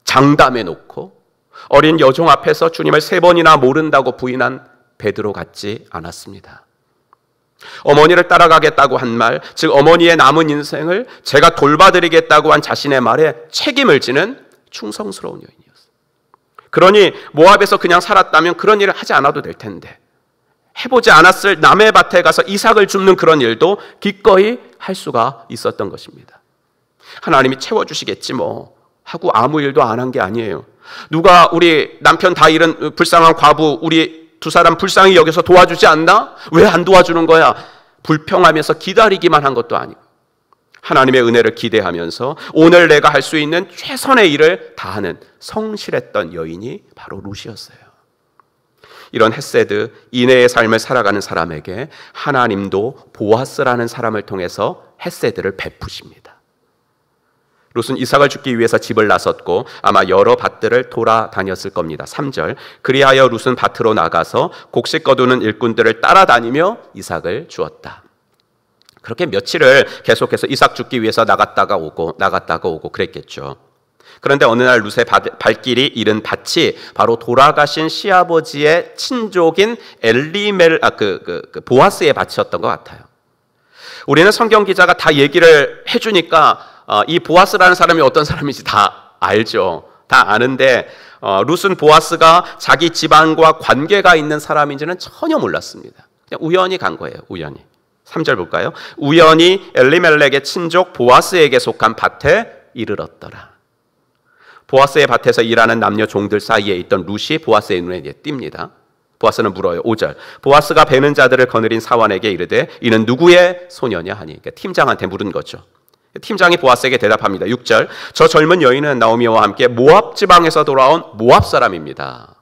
장담해 놓고 어린 여종 앞에서 주님을 3번이나 모른다고 부인한 베드로 같지 않았습니다. 어머니를 따라가겠다고 한 말, 즉 어머니의 남은 인생을 제가 돌봐드리겠다고 한 자신의 말에 책임을 지는 충성스러운 여인이었어요. 그러니 모압에서 그냥 살았다면 그런 일을 하지 않아도 될 텐데 해보지 않았을 남의 밭에 가서 이삭을 줍는 그런 일도 기꺼이 할 수가 있었던 것입니다. 하나님이 채워주시겠지 뭐 하고 아무 일도 안 한 게 아니에요. 누가 우리 남편 다 잃은 불쌍한 과부 우리 두 사람 불쌍히 여겨서 도와주지 않나? 왜 안 도와주는 거야? 불평하면서 기다리기만 한 것도 아니고 하나님의 은혜를 기대하면서 오늘 내가 할 수 있는 최선의 일을 다하는 성실했던 여인이 바로 룻이었어요. 이런 헤세드, 인애의 삶을 살아가는 사람에게 하나님도 보아스라는 사람을 통해서 헤세드를 베푸십니다. 룻은 이삭을 죽기 위해서 집을 나섰고 아마 여러 밭들을 돌아다녔을 겁니다. 3절, 그리하여 룻은 밭으로 나가서 곡식 거두는 일꾼들을 따라다니며 이삭을 주었다. 그렇게 며칠을 계속해서 이삭 죽기 위해서 나갔다가 오고 그랬겠죠. 그런데 어느 날 룻의 발길이 잃은 밭이 바로 돌아가신 시아버지의 친족인 보아스의 밭이었던 것 같아요. 우리는 성경 기자가 다 얘기를 해주니까 이 보아스라는 사람이 어떤 사람인지 다 알죠. 다 아는데 룻은 보아스가 자기 집안과 관계가 있는 사람인지는 전혀 몰랐습니다. 그냥 우연히 간 거예요. 우연히. 3절 볼까요? 우연히 엘리멜렉의 친족 보아스에게 속한 밭에 이르렀더라. 보아스의 밭에서 일하는 남녀 종들 사이에 있던 룻이 보아스의 눈에 띕니다. 보아스는 물어요. 5절, 보아스가 베는 자들을 거느린 사환에게 이르되 이는 누구의 소녀냐 하니, 그러니까 팀장한테 물은 거죠. 팀장이 보아스에게 대답합니다. 6절, 저 젊은 여인은 나오미와 함께 모압 지방에서 돌아온 모압 사람입니다.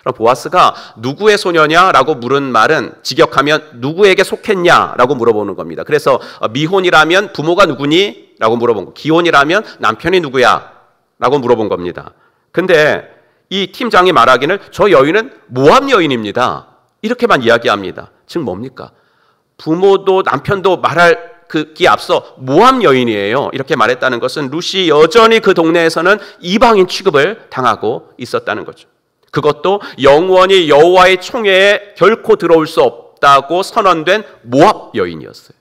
그럼 보아스가 누구의 소녀냐라고 물은 말은 직역하면 누구에게 속했냐라고 물어보는 겁니다. 그래서 미혼이라면 부모가 누구니? 라고 물어본 거, 기혼이라면 남편이 누구야? 라고 물어본 겁니다. 근데 이 팀장이 말하기는 저 여인은 모압 여인입니다. 이렇게만 이야기합니다. 즉 뭡니까? 부모도 남편도 말할 그기에 앞서 모압 여인이에요. 이렇게 말했다는 것은 룻이 여전히 그 동네에서는 이방인 취급을 당하고 있었다는 거죠. 그것도 영원히 여호와의 총회에 결코 들어올 수 없다고 선언된 모압 여인이었어요.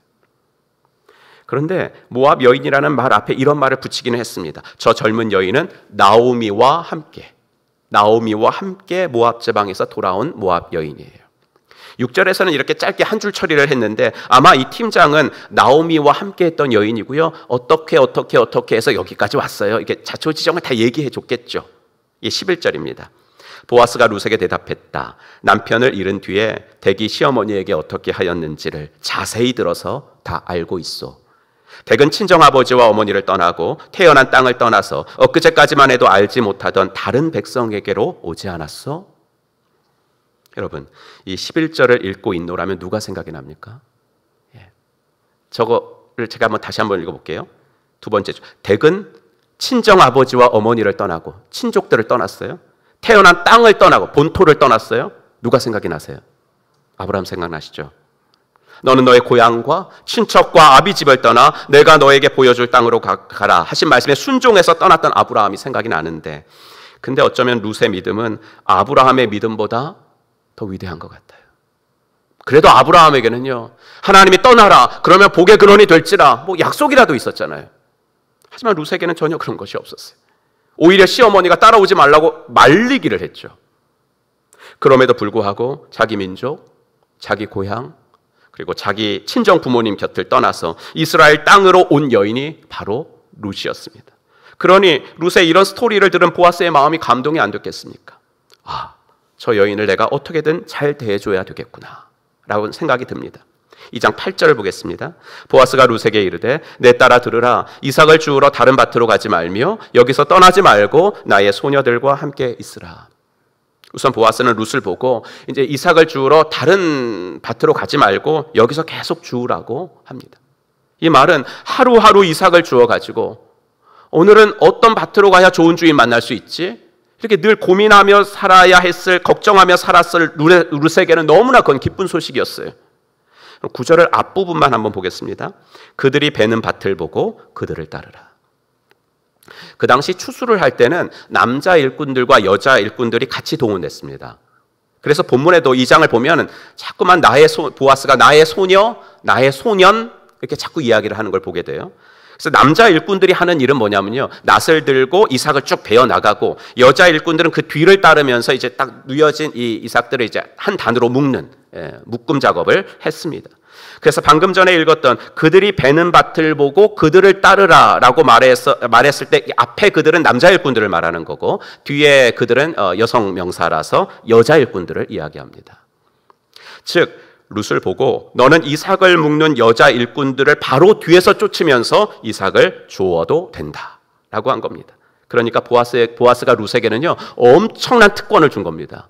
그런데 모압 여인이라는 말 앞에 이런 말을 붙이기는 했습니다. 저 젊은 여인은 나오미와 함께 모압 지방에서 돌아온 모압 여인이에요. 6절에서는 이렇게 짧게 한 줄 처리를 했는데 아마 이 팀장은 나오미와 함께 했던 여인이고요. 어떻게 해서 여기까지 왔어요. 이렇게 자초지종을 다 얘기해 줬겠죠. 이게 11절입니다. 보아스가 룻에게 대답했다. 남편을 잃은 뒤에 댁이 시어머니에게 어떻게 하였는지를 자세히 들어서 다 알고 있소. 댁은 친정아버지와 어머니를 떠나고 태어난 땅을 떠나서 엊그제까지만 해도 알지 못하던 다른 백성에게로 오지 않았소? 여러분, 이 11절을 읽고 있노라면 누가 생각이 납니까? 저거를 제가 다시 한번 읽어볼게요. 두 번째 줄. 댁은 친정아버지와 어머니를 떠나고 친족들을 떠났어요. 태어난 땅을 떠나고 본토를 떠났어요. 누가 생각이 나세요? 아브라함 생각나시죠? 너는 너의 고향과 친척과 아비집을 떠나 내가 너에게 보여줄 땅으로 가라 하신 말씀에 순종해서 떠났던 아브라함이 생각이 나는데, 근데 어쩌면 룻의 믿음은 아브라함의 믿음보다 더 위대한 것 같아요. 그래도 아브라함에게는요, 하나님이 떠나라 그러면 복의 근원이 될지라 약속이라도 있었잖아요. 하지만 룻에게는 전혀 그런 것이 없었어요. 오히려 시어머니가 따라오지 말라고 말리기를 했죠. 그럼에도 불구하고 자기 민족, 자기 고향, 그리고 자기 친정 부모님 곁을 떠나서 이스라엘 땅으로 온 여인이 바로 룻이었습니다. 그러니 룻의 이런 스토리를 들은 보아스의 마음이 감동이 안 됐겠습니까? 저 여인을 내가 어떻게든 잘 대해줘야 되겠구나 라고 생각이 듭니다. 2장 8절을 보겠습니다. 보아스가 룻에게 이르되 내 딸아 들으라. 이삭을 주우러 다른 밭으로 가지 말며 여기서 떠나지 말고 나의 소녀들과 함께 있으라. 우선 보아스는 룻을 보고 이제 이삭을 주우러 다른 밭으로 가지 말고 여기서 계속 주우라고 합니다. 이 말은 하루하루 이삭을 주워가지고 오늘은 어떤 밭으로 가야 좋은 주인 만날 수 있지? 이렇게 늘 고민하며 살아야 했을, 걱정하며 살았을 룻에게는 너무나 그건 기쁜 소식이었어요. 9절을 앞부분만 한번 보겠습니다. 그들이 베는 밭을 보고 그들을 따르라. 그 당시 추수를 할 때는 남자 일꾼들과 여자 일꾼들이 같이 동원됐습니다. 그래서 본문에도 2장을 보면 자꾸만 보아스가 나의 소녀, 나의 소년 이렇게 자꾸 이야기를 하는 걸 보게 돼요. 그래서 남자 일꾼들이 하는 일은 뭐냐면요, 낫을 들고 이삭을 쭉 베어 나가고, 여자 일꾼들은 그 뒤를 따르면서 이제 딱 누여진 이 이삭들을 이제 한 단으로 묶는 묶음 작업을 했습니다. 그래서 방금 전에 읽었던 그들이 베는 밭을 보고 그들을 따르라라고 말했을 때 앞에 그들은 남자 일꾼들을 말하는 거고, 뒤에 그들은 여성 명사라서 여자 일꾼들을 이야기합니다. 즉 룻을 보고 너는 이삭을 묶는 여자 일꾼들을 바로 뒤에서 쫓으면서 이삭을 주어도 된다라고 한 겁니다. 그러니까 보아스가 룻에게는요 엄청난 특권을 준 겁니다.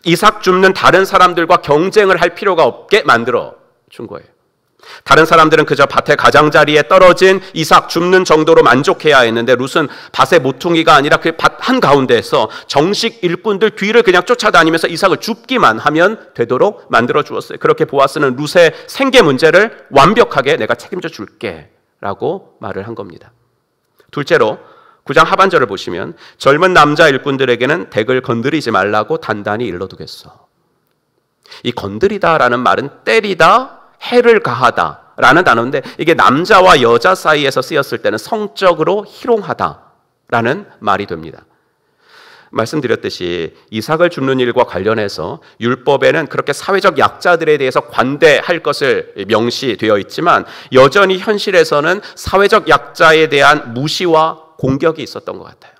이삭 줍는 다른 사람들과 경쟁을 할 필요가 없게 만들어 준 거예요. 다른 사람들은 그저 밭의 가장자리에 떨어진 이삭 줍는 정도로 만족해야 했는데, 룻은 밭의 모퉁이가 아니라 그 밭 한가운데에서 정식 일꾼들 뒤를 그냥 쫓아다니면서 이삭을 줍기만 하면 되도록 만들어 주었어요. 그렇게 보아스는 룻의 생계 문제를 완벽하게 내가 책임져 줄게 라고 말을 한 겁니다. 둘째로 9장 하반절을 보시면 젊은 남자 일꾼들에게는 덱을 건드리지 말라고 단단히 일러두겠어. 이 건드리다라는 말은 때리다, 해를 가하다 라는 단어인데, 이게 남자와 여자 사이에서 쓰였을 때는 성적으로 희롱하다라는 말이 됩니다. 말씀드렸듯이 이삭을 줍는 일과 관련해서 율법에는 그렇게 사회적 약자들에 대해서 관대할 것을 명시되어 있지만, 여전히 현실에서는 사회적 약자에 대한 무시와 공격이 있었던 것 같아요.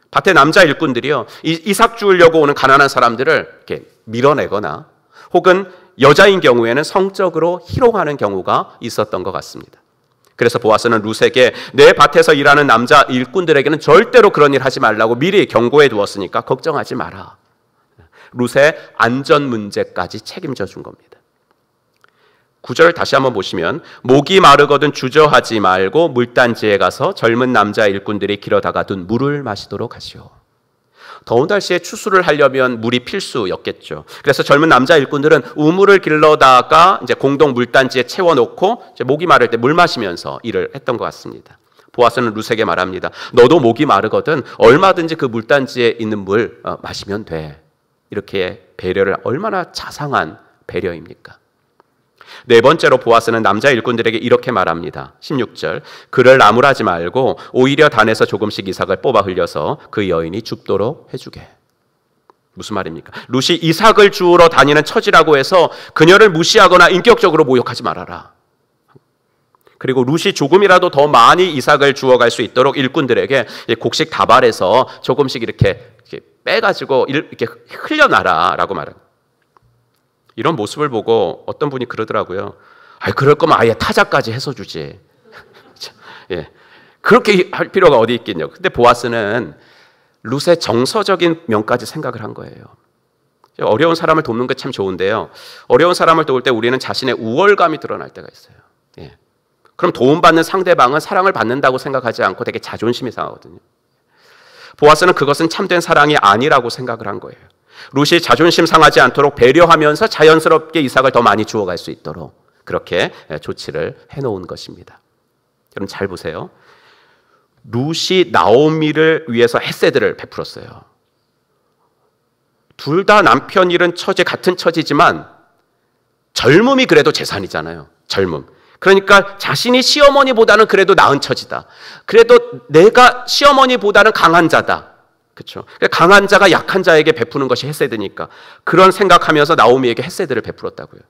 밭에 남자 일꾼들이요, 이삭 주우려고 오는 가난한 사람들을 이렇게 밀어내거나 혹은 여자인 경우에는 성적으로 희롱하는 경우가 있었던 것 같습니다. 그래서 보아스는 룻에게 내 밭에서 일하는 남자 일꾼들에게는 절대로 그런 일 하지 말라고 미리 경고해 두었으니까 걱정하지 마라. 룻의 안전 문제까지 책임져 준 겁니다. 9절 다시 한번 보시면 목이 마르거든 주저하지 말고 물단지에 가서 젊은 남자 일꾼들이 길어다가 둔 물을 마시도록 하시오. 더운 날씨에 추수를 하려면 물이 필수였겠죠. 그래서 젊은 남자 일꾼들은 우물을 길러다가 이제 공동 물단지에 채워놓고 이제 목이 마를 때 물 마시면서 일을 했던 것 같습니다. 보아스는 룻에게 말합니다. 너도 목이 마르거든 얼마든지 그 물단지에 있는 물 마시면 돼. 이렇게 배려를, 얼마나 자상한 배려입니까? 네 번째로 보아스는 남자 일꾼들에게 이렇게 말합니다. 16절 그를 나무라지 말고 오히려 단에서 조금씩 이삭을 뽑아 흘려서 그 여인이 줍도록 해주게. 무슨 말입니까? 룻이 이삭을 주우러 다니는 처지라고 해서 그녀를 무시하거나 인격적으로 모욕하지 말아라. 그리고 룻이 조금이라도 더 많이 이삭을 주워갈 수 있도록 일꾼들에게 곡식 다발에서 조금씩 이렇게 빼가지고 이렇게 흘려놔라라고 말합니다. 이런 모습을 보고 어떤 분이 그러더라고요. 그럴 거면 아예 타자까지 해서 주지. 예, 그렇게 할 필요가 어디 있겠냐고. 근데 보아스는 룻의 정서적인 면까지 생각을 한 거예요. 어려운 사람을 돕는 게 참 좋은데요, 어려운 사람을 도울 때 우리는 자신의 우월감이 드러날 때가 있어요. 예. 그럼 도움받는 상대방은 사랑을 받는다고 생각하지 않고 되게 자존심이 상하거든요. 보아스는 그것은 참된 사랑이 아니라고 생각을 한 거예요. 룻이 자존심 상하지 않도록 배려하면서 자연스럽게 이삭을 더 많이 주워갈 수 있도록 그렇게 조치를 해놓은 것입니다. 여러분 잘 보세요. 룻이 나오미를 위해서 헤세드를 베풀었어요. 둘 다 남편 잃은 처지, 같은 처지지만 젊음이 그래도 재산이잖아요. 젊음. 그러니까 자신이 시어머니보다는 그래도 나은 처지다. 그래도 내가 시어머니보다는 강한 자다. 그렇죠. 강한 자가 약한 자에게 베푸는 것이 헤세드니까 그런 생각하면서 나오미에게 헤세드를 베풀었다고요.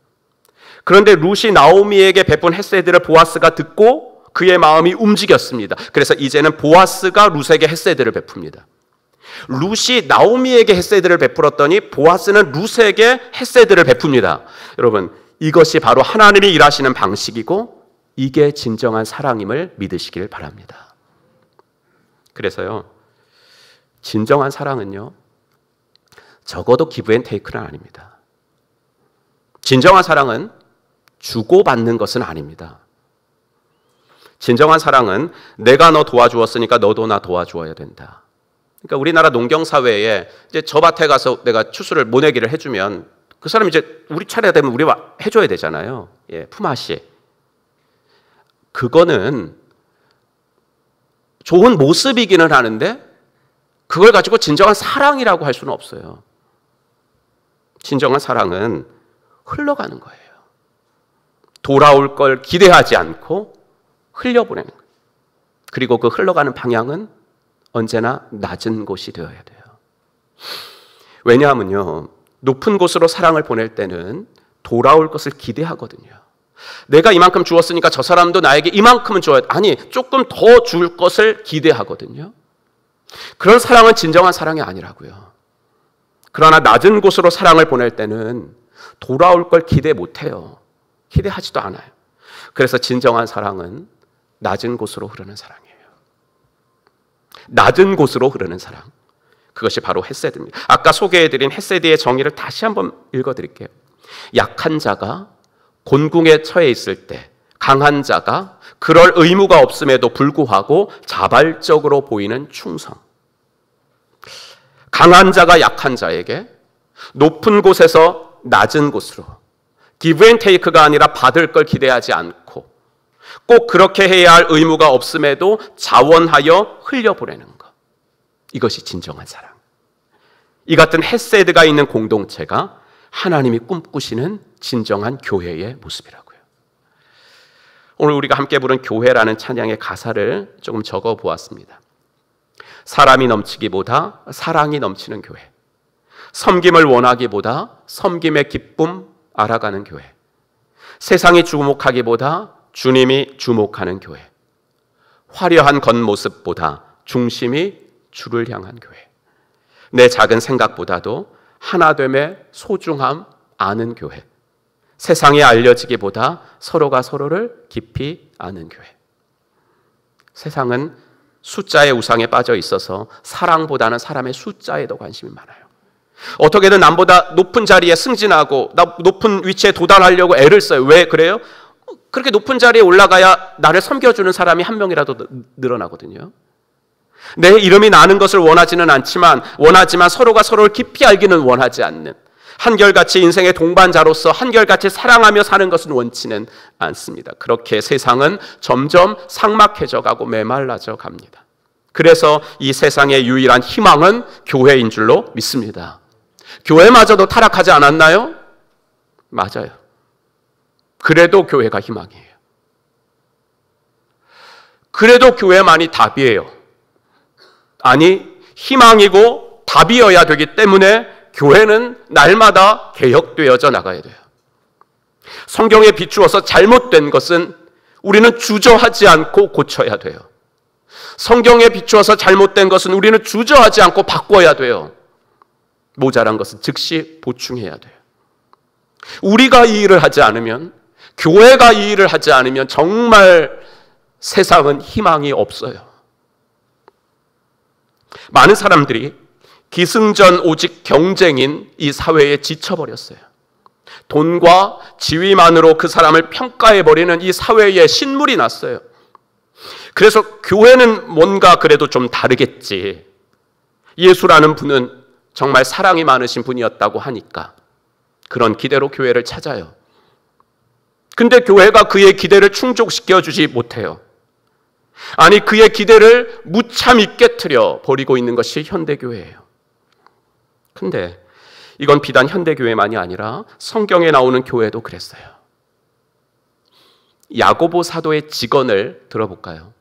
그런데 룻이 나오미에게 베푼 헤세드를 보아스가 듣고 그의 마음이 움직였습니다. 그래서 이제는 보아스가 룻에게 헤세드를 베풉니다. 룻이 나오미에게 헤세드를 베풀었더니 보아스는 룻에게 헤세드를 베풉니다. 여러분, 이것이 바로 하나님이 일하시는 방식이고 이게 진정한 사랑임을 믿으시길 바랍니다. 그래서요, 진정한 사랑은요, 적어도 기브 앤 테이크는 아닙니다. 진정한 사랑은 주고받는 것은 아닙니다. 진정한 사랑은 내가 너 도와주었으니까 너도 나 도와주어야 된다. 그러니까 우리나라 농경사회에 이제 저 밭에 가서 내가 추수를 모내기를 해주면 그 사람이 이제 우리 차례가 되면 우리가 해줘야 되잖아요. 예, 품앗이. 그거는 좋은 모습이기는 하는데 그걸 가지고 진정한 사랑이라고 할 수는 없어요. 진정한 사랑은 흘러가는 거예요. 돌아올 걸 기대하지 않고 흘려보내는 거예요. 그리고 그 흘러가는 방향은 언제나 낮은 곳이 되어야 돼요. 왜냐하면요, 높은 곳으로 사랑을 보낼 때는 돌아올 것을 기대하거든요. 내가 이만큼 주었으니까 저 사람도 나에게 이만큼은 줘야 돼. 아니, 조금 더 줄 것을 기대하거든요. 그런 사랑은 진정한 사랑이 아니라고요. 그러나 낮은 곳으로 사랑을 보낼 때는 돌아올 걸 기대 못해요. 기대하지도 않아요. 그래서 진정한 사랑은 낮은 곳으로 흐르는 사랑이에요. 낮은 곳으로 흐르는 사랑. 그것이 바로 헤세드입니다. 아까 소개해드린 헤세드의 정의를 다시 한번 읽어드릴게요. 약한 자가 곤궁에 처해 있을 때 강한 자가 그럴 의무가 없음에도 불구하고 자발적으로 보이는 충성. 강한 자가 약한 자에게 높은 곳에서 낮은 곳으로 give and take가 아니라 받을 걸 기대하지 않고 꼭 그렇게 해야 할 의무가 없음에도 자원하여 흘려보내는 것. 이것이 진정한 사랑. 이 같은 헤세드가 있는 공동체가 하나님이 꿈꾸시는 진정한 교회의 모습이라고요. 오늘 우리가 함께 부른 교회라는 찬양의 가사를 조금 적어 보았습니다. 사람이 넘치기보다 사랑이 넘치는 교회. 섬김을 원하기보다 섬김의 기쁨 알아가는 교회. 세상이 주목하기보다 주님이 주목하는 교회. 화려한 겉모습보다 중심이 주를 향한 교회. 내 작은 생각보다도 하나됨의 소중함 아는 교회. 세상에 알려지기보다 서로가 서로를 깊이 아는 교회. 세상은 숫자의 우상에 빠져 있어서 사랑보다는 사람의 숫자에 더 관심이 많아요. 어떻게든 남보다 높은 자리에 승진하고 높은 위치에 도달하려고 애를 써요. 왜 그래요? 그렇게 높은 자리에 올라가야 나를 섬겨주는 사람이 한 명이라도 늘어나거든요. 내 이름이 나는 것을 원하지만 서로가 서로를 깊이 알기는 원하지 않는, 한결같이 인생의 동반자로서 한결같이 사랑하며 사는 것은 원치는 않습니다. 그렇게 세상은 점점 삭막해져 가고 메말라져 갑니다. 그래서 이 세상의 유일한 희망은 교회인 줄로 믿습니다. 교회마저도 타락하지 않았나요? 맞아요. 그래도 교회가 희망이에요. 그래도 교회만이 답이에요. 아니, 희망이고 답이어야 되기 때문에 교회는 날마다 개혁되어져 나가야 돼요. 성경에 비추어서 잘못된 것은 우리는 주저하지 않고 고쳐야 돼요. 성경에 비추어서 잘못된 것은 우리는 주저하지 않고 바꿔야 돼요. 모자란 것은 즉시 보충해야 돼요. 우리가 이 일을 하지 않으면, 교회가 이 일을 하지 않으면 정말 세상은 희망이 없어요. 많은 사람들이 기승전 오직 경쟁인 이 사회에 지쳐버렸어요. 돈과 지위만으로 그 사람을 평가해버리는 이 사회에 신물이 났어요. 그래서 교회는 뭔가 그래도 좀 다르겠지. 예수라는 분은 정말 사랑이 많으신 분이었다고 하니까 그런 기대로 교회를 찾아요. 근데 교회가 그의 기대를 충족시켜주지 못해요. 아니, 그의 기대를 무참히 깨트려 버리고 있는 것이 현대교회예요. 근데 이건 비단 현대교회만이 아니라 성경에 나오는 교회도 그랬어요. 야고보 사도의 직언을 들어볼까요?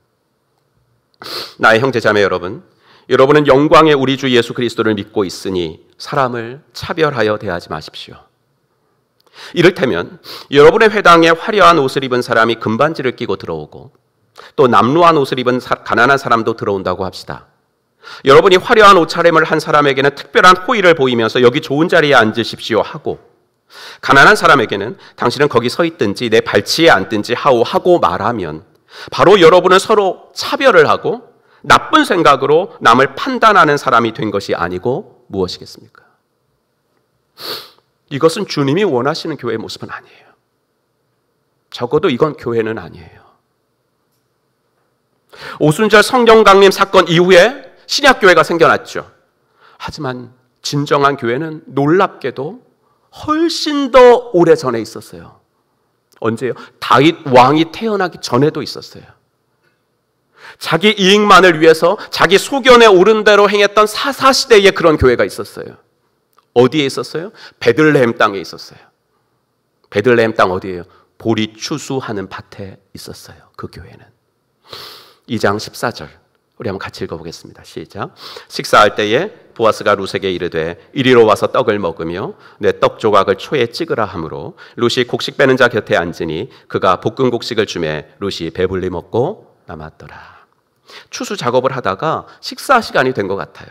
나의 형제자매 여러분, 여러분은 영광의 우리 주 예수 그리스도를 믿고 있으니 사람을 차별하여 대하지 마십시오. 이를테면 여러분의 회당에 화려한 옷을 입은 사람이 금반지를 끼고 들어오고 또 남루한 옷을 입은 가난한 사람도 들어온다고 합시다. 여러분이 화려한 옷차림을 한 사람에게는 특별한 호의를 보이면서 여기 좋은 자리에 앉으십시오 하고, 가난한 사람에게는 당신은 거기 서 있든지 내 발치에 앉든지 하고 말하면 바로 여러분은 서로 차별을 하고 나쁜 생각으로 남을 판단하는 사람이 된 것이 아니고 무엇이겠습니까? 이것은 주님이 원하시는 교회의 모습은 아니에요. 적어도 이건 교회는 아니에요. 오순절 성경 강림 사건 이후에 신약교회가 생겨났죠. 하지만 진정한 교회는 놀랍게도 훨씬 더 오래전에 있었어요. 언제요? 다윗 왕이 태어나기 전에도 있었어요. 자기 이익만을 위해서 자기 소견에 오른 대로 행했던 사사시대에 그런 교회가 있었어요. 어디에 있었어요? 베들레헴 땅에 있었어요. 베들레헴 땅 어디예요? 보리 추수하는 밭에 있었어요. 그 교회는. 2장 14절 우리 한번 같이 읽어보겠습니다. 시작. 식사할 때에 보아스가 룻에게 이르되 이리로 와서 떡을 먹으며 내 떡 조각을 초에 찍으라 하므로 룻이 곡식 빼는 자 곁에 앉으니 그가 볶은 곡식을 주매 룻이 배불리 먹고 남았더라. 추수 작업을 하다가 식사 시간이 된 것 같아요.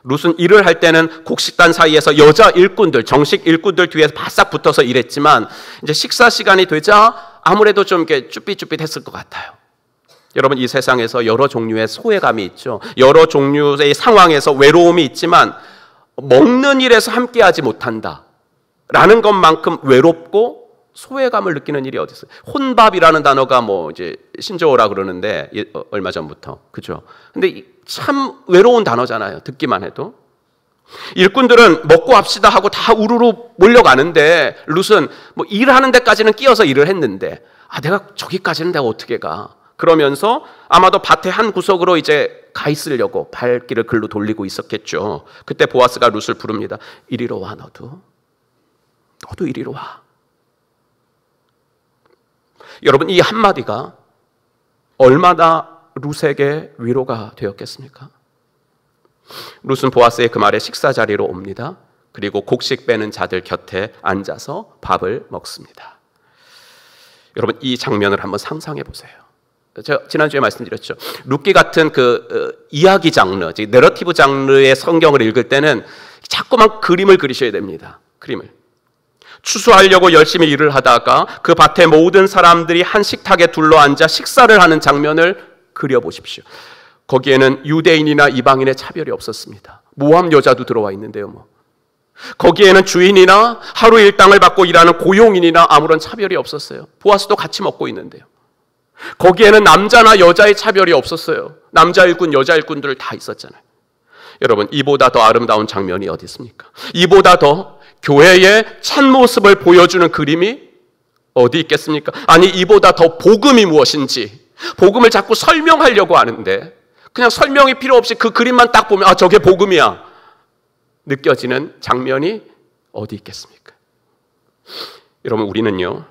룻은 일을 할 때는 곡식단 사이에서 여자 일꾼들, 정식 일꾼들 뒤에 바싹 붙어서 일했지만 이제 식사 시간이 되자 아무래도 좀 이렇게 쭈삣쭈삣했을 것 같아요. 여러분, 이 세상에서 여러 종류의 소외감이 있죠. 여러 종류의 상황에서 외로움이 있지만 먹는 일에서 함께하지 못한다 라는 것만큼 외롭고 소외감을 느끼는 일이 어디 있어요? 혼밥이라는 단어가 뭐 이제 신조어라 그러는데 얼마 전부터, 그죠? 근데 참 외로운 단어잖아요. 듣기만 해도. 일꾼들은 먹고 합시다 하고 다 우르르 몰려가는데 룻은 뭐 일하는 데까지는 끼어서 일을 했는데 내가 저기까지는 내가 어떻게 가? 그러면서 아마도 밭의 한 구석으로 이제 가 있으려고 발길을 글로 돌리고 있었겠죠. 그때 보아스가 룻을 부릅니다. 이리로 와, 너도 이리로 와. 여러분, 이 한마디가 얼마나 룻에게 위로가 되었겠습니까? 룻은 보아스의 그 말에 식사 자리로 옵니다. 그리고 곡식 빼는 자들 곁에 앉아서 밥을 먹습니다. 여러분, 이 장면을 한번 상상해 보세요. 제가 지난주에 말씀드렸죠. 룻기 같은 이야기 장르, 즉 내러티브 장르의 성경을 읽을 때는 자꾸만 그림을 그리셔야 됩니다. 그림을. 추수하려고 열심히 일을 하다가 그 밭의 모든 사람들이 한 식탁에 둘러앉아 식사를 하는 장면을 그려보십시오. 거기에는 유대인이나 이방인의 차별이 없었습니다. 모함 여자도 들어와 있는데요. 뭐. 거기에는 주인이나 하루 일당을 받고 일하는 고용인이나 아무런 차별이 없었어요. 보아스도 같이 먹고 있는데요. 거기에는 남자나 여자의 차별이 없었어요. 남자 일꾼, 여자 일꾼들 다 있었잖아요. 여러분, 이보다 더 아름다운 장면이 어디 있습니까? 이보다 더 교회의 참모습을 보여주는 그림이 어디 있겠습니까? 아니, 이보다 더 복음이 무엇인지, 복음을 자꾸 설명하려고 하는데 그냥 설명이 필요 없이 그 그림만 딱 보면 저게 복음이야 느껴지는 장면이 어디 있겠습니까? 여러분, 우리는요,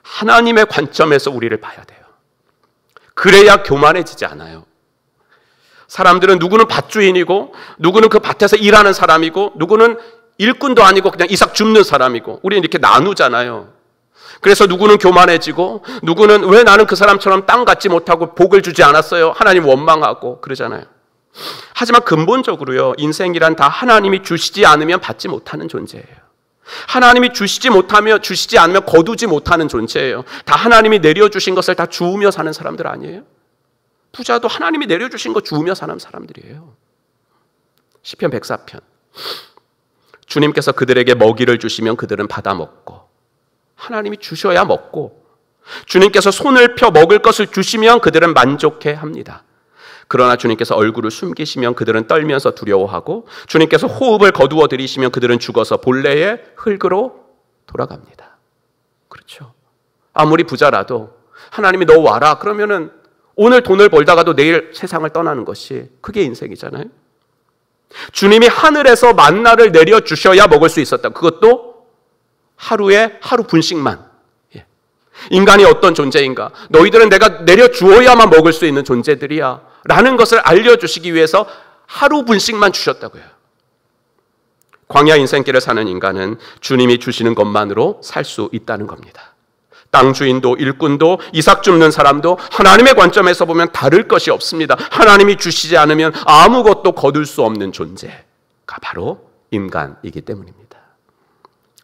하나님의 관점에서 우리를 봐야 돼요. 그래야 교만해지지 않아요. 사람들은 누구는 밭주인이고 누구는 그 밭에서 일하는 사람이고 누구는 일꾼도 아니고 그냥 이삭 줍는 사람이고 우리는 이렇게 나누잖아요. 그래서 누구는 교만해지고 누구는 왜 나는 그 사람처럼 땅 갖지 못하고 복을 주지 않았어요? 하나님 원망하고 그러잖아요. 하지만 근본적으로요, 인생이란 다 하나님이 주시지 않으면 받지 못하는 존재예요. 하나님이 주시지 않으면 거두지 못하는 존재예요. 다 하나님이 내려주신 것을 다 주우며 사는 사람들 아니에요? 부자도 하나님이 내려주신 거 주우며 사는 사람들이에요. 시편 104편. 주님께서 그들에게 먹이를 주시면 그들은 받아 먹고, 하나님이 주셔야 먹고, 주님께서 손을 펴 먹을 것을 주시면 그들은 만족해 합니다. 그러나 주님께서 얼굴을 숨기시면 그들은 떨면서 두려워하고, 주님께서 호흡을 거두어 들이시면 그들은 죽어서 본래의 흙으로 돌아갑니다. 그렇죠. 아무리 부자라도 하나님이 너 와라 그러면은 오늘 돈을 벌다가도 내일 세상을 떠나는 것이 그게 인생이잖아요. 주님이 하늘에서 만나를 내려주셔야 먹을 수 있었다. 그것도 하루에 하루 분씩만. 인간이 어떤 존재인가? 너희들은 내가 내려주어야만 먹을 수 있는 존재들이야 라는 것을 알려주시기 위해서 하루 분씩만 주셨다고요. 광야 인생길을 사는 인간은 주님이 주시는 것만으로 살 수 있다는 겁니다. 땅 주인도 일꾼도 이삭 줍는 사람도 하나님의 관점에서 보면 다를 것이 없습니다. 하나님이 주시지 않으면 아무것도 거둘 수 없는 존재가 바로 인간이기 때문입니다.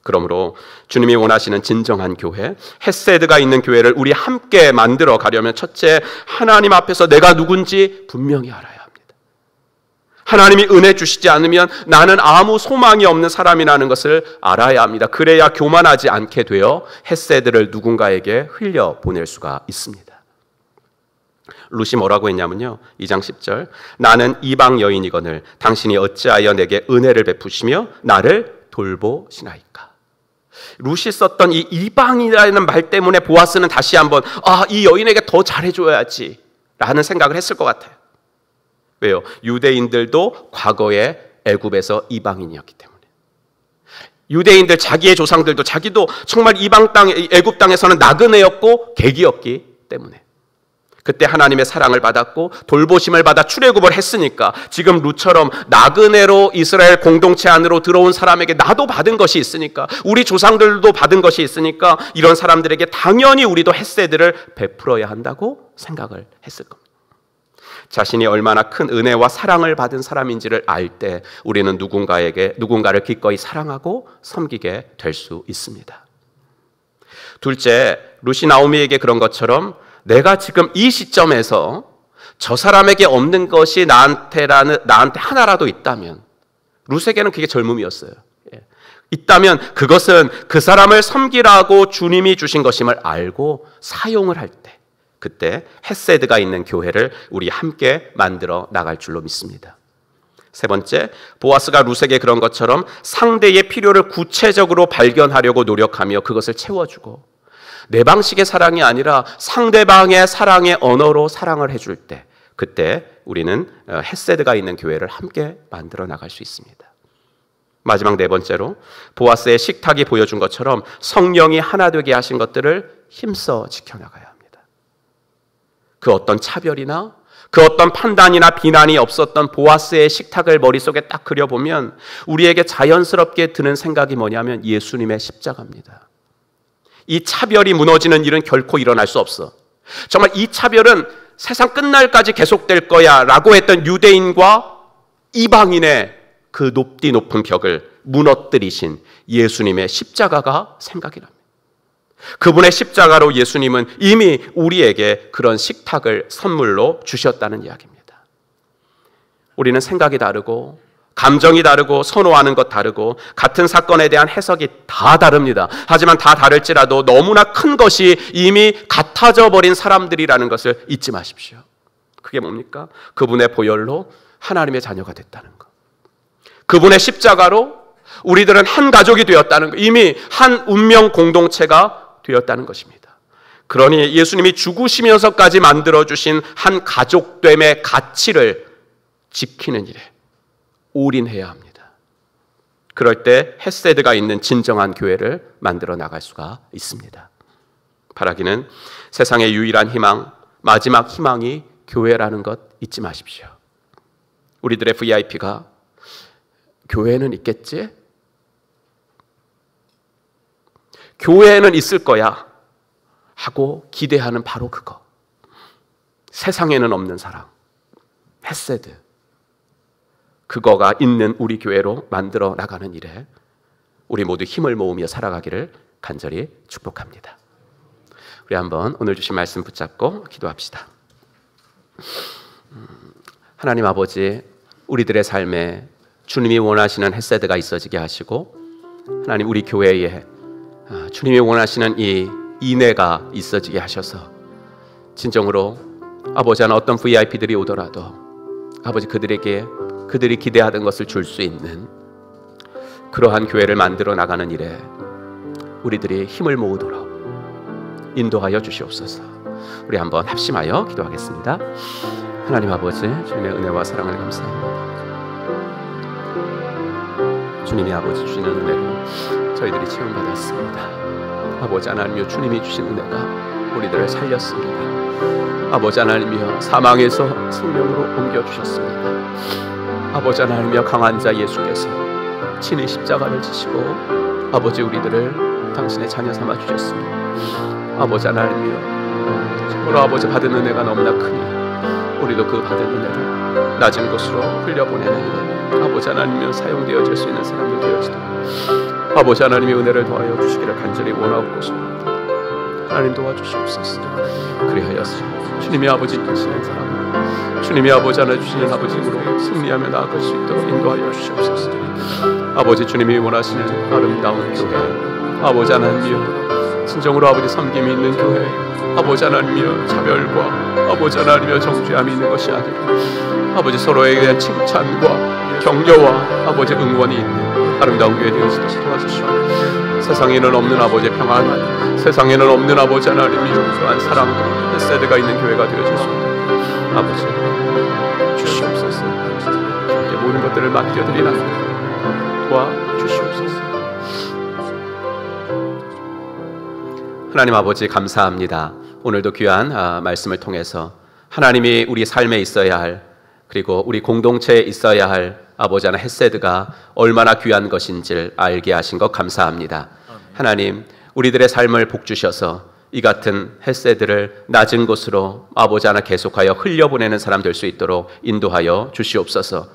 그러므로 주님이 원하시는 진정한 교회, 헤세드가 있는 교회를 우리 함께 만들어 가려면 첫째, 하나님 앞에서 내가 누군지 분명히 알아야 합니다. 하나님이 은혜 주시지 않으면 나는 아무 소망이 없는 사람이라는 것을 알아야 합니다. 그래야 교만하지 않게 되어 헤세드를 누군가에게 흘려보낼 수가 있습니다. 룻이 뭐라고 했냐면요, 2장 10절, 나는 이방 여인이거늘 당신이 어찌하여 내게 은혜를 베푸시며 나를 돌보시나이까. 룻이 썼던 이 이방이라는 말 때문에 보아스는 다시 한번 이 여인에게 더 잘해줘야지 라는 생각을 했을 것 같아요. 왜요? 유대인들도 과거에 애굽에서 이방인이었기 때문에. 유대인들 자기의 조상들도 자기도 정말 이방 땅, 애굽 땅에서는 나그네였고 객이었기 때문에. 그때 하나님의 사랑을 받았고 돌보심을 받아 출애굽을 했으니까 지금 룻처럼 나그네로 이스라엘 공동체 안으로 들어온 사람에게 나도 받은 것이 있으니까, 우리 조상들도 받은 것이 있으니까 이런 사람들에게 당연히 우리도 헤세드를 베풀어야 한다고 생각을 했을 겁니다. 자신이 얼마나 큰 은혜와 사랑을 받은 사람인지를 알 때 우리는 누군가를 기꺼이 사랑하고 섬기게 될 수 있습니다. 둘째, 룻이 나오미에게 그런 것처럼 내가 지금 이 시점에서 저 사람에게 없는 것이 나한테 하나라도 있다면, 룻에게는 그게 젊음이었어요. 있다면 그것은 그 사람을 섬기라고 주님이 주신 것임을 알고 사용을 할 때, 그때 헤세드가 있는 교회를 우리 함께 만들어 나갈 줄로 믿습니다. 세 번째, 보아스가 룻에게 그런 것처럼 상대의 필요를 구체적으로 발견하려고 노력하며 그것을 채워주고, 내 방식의 사랑이 아니라 상대방의 사랑의 언어로 사랑을 해줄 때, 그때 우리는 헤세드가 있는 교회를 함께 만들어 나갈 수 있습니다. 마지막 네 번째로, 보아스의 식탁이 보여준 것처럼 성령이 하나 되게 하신 것들을 힘써 지켜나가야 합니다. 그 어떤 차별이나 그 어떤 판단이나 비난이 없었던 보아스의 식탁을 머릿속에 딱 그려보면 우리에게 자연스럽게 드는 생각이 뭐냐면 예수님의 십자가입니다. 이 차별이 무너지는 일은 결코 일어날 수 없어. 정말 이 차별은 세상 끝날까지 계속될 거야 라고 했던 유대인과 이방인의 그 높은 벽을 무너뜨리신 예수님의 십자가가 생각이 납니다. 그분의 십자가로 예수님은 이미 우리에게 그런 식탁을 선물로 주셨다는 이야기입니다. 우리는 생각이 다르고 감정이 다르고 선호하는 것 다르고 같은 사건에 대한 해석이 다 다릅니다. 하지만 다 다를지라도 너무나 큰 것이 이미 같아져 버린 사람들이라는 것을 잊지 마십시오. 그게 뭡니까? 그분의 보혈로 하나님의 자녀가 됐다는 것. 그분의 십자가로 우리들은 한 가족이 되었다는 것. 이미 한 운명 공동체가 되었다는 것입니다. 그러니 예수님이 죽으시면서까지 만들어주신 한 가족됨의 가치를 지키는 일에 올인해야 합니다. 그럴 때 헤세드가 있는 진정한 교회를 만들어 나갈 수가 있습니다. 바라기는 세상의 유일한 희망, 마지막 희망이 교회라는 것 잊지 마십시오. 우리들의 VIP가 교회는 있겠지? 교회는 있을 거야 하고 기대하는 바로 그거. 세상에는 없는 사랑, 헤세드. 그거가 있는 우리 교회로 만들어 나가는 일에 우리 모두 힘을 모으며 살아가기를 간절히 축복합니다. 우리 한번 오늘 주신 말씀 붙잡고 기도합시다. 하나님 아버지, 우리들의 삶에 주님이 원하시는 헤세드가 있어지게 하시고, 하나님 우리 교회에 주님이 원하시는 이 인애가 있어지게 하셔서 진정으로 아버지 하나 어떤 VIP들이 오더라도 아버지 그들에게 그들이 기대하던 것을 줄 수 있는 그러한 교회를 만들어 나가는 일에 우리들이 힘을 모으도록 인도하여 주시옵소서. 우리 한번 합심하여 기도하겠습니다. 하나님 아버지, 주님의 은혜와 사랑을 감사합니다. 주님이 아버지 주시는 은혜로 저희들이 채움받았습니다. 아버지 하나님이여, 주님이 주신 은혜가 우리들을 살렸습니다. 아버지 하나님이여, 사망에서 생명으로 옮겨주셨습니다. 아버지 하나님이여, 강한 자 예수께서 친히 십자가를 지시고 아버지 우리들을 당신의 자녀 삼아 주셨습니다. 아버지 하나님이여, 참으로 아버지 받은 은혜가 너무나 크니 우리도 그 받은 은혜를 낮은 곳으로 흘려보내는 일, 아버지 하나님이여 사용되어질 수 있는 사람들 되어지도록 아버지 하나님의 은혜를 더하여 주시기를 간절히 원하옵고소합니다. 하나님 도와주시옵소서. 그리하여서 주님의 아버지 되시는 사람을 주님이 아버지 하나 주시는 아버지 힘으로 승리하며 나아갈 수 있도록 인도하여 주시옵소서. 아버지 주님이 원하시는 아름다운 교회, 아버지 하나님이여 진정으로 아버지 섬김이 있는 교회, 아버지 하나님이여 차별과 아버지 하나님이여 정죄함이 있는 것이 아니라 아버지 서로에 대한 칭찬과 격려와 아버지 응원이 있는 아름다운 교회 되어지도록 도와주시옵소서. 세상에는 없는 아버지의 평안, 세상에는 없는 아버지 하나님이여 그러한 사랑과 헤세드가 있는 교회가 되어질 수 있도록 아버지 주시옵소서. 이제 모든 것들을 맡겨드리나이다. 도와주시옵소서. 하나님 아버지 감사합니다. 오늘도 귀한 말씀을 통해서 하나님이 우리 삶에 있어야 할, 그리고 우리 공동체에 있어야 할 아버지 하나님 헤세드가 얼마나 귀한 것인지를 알게 하신 것 감사합니다. 하나님, 우리들의 삶을 복주셔서 이 같은 헤세드를 낮은 곳으로 아버지 하나 계속하여 흘려보내는 사람 될 수 있도록 인도하여 주시옵소서.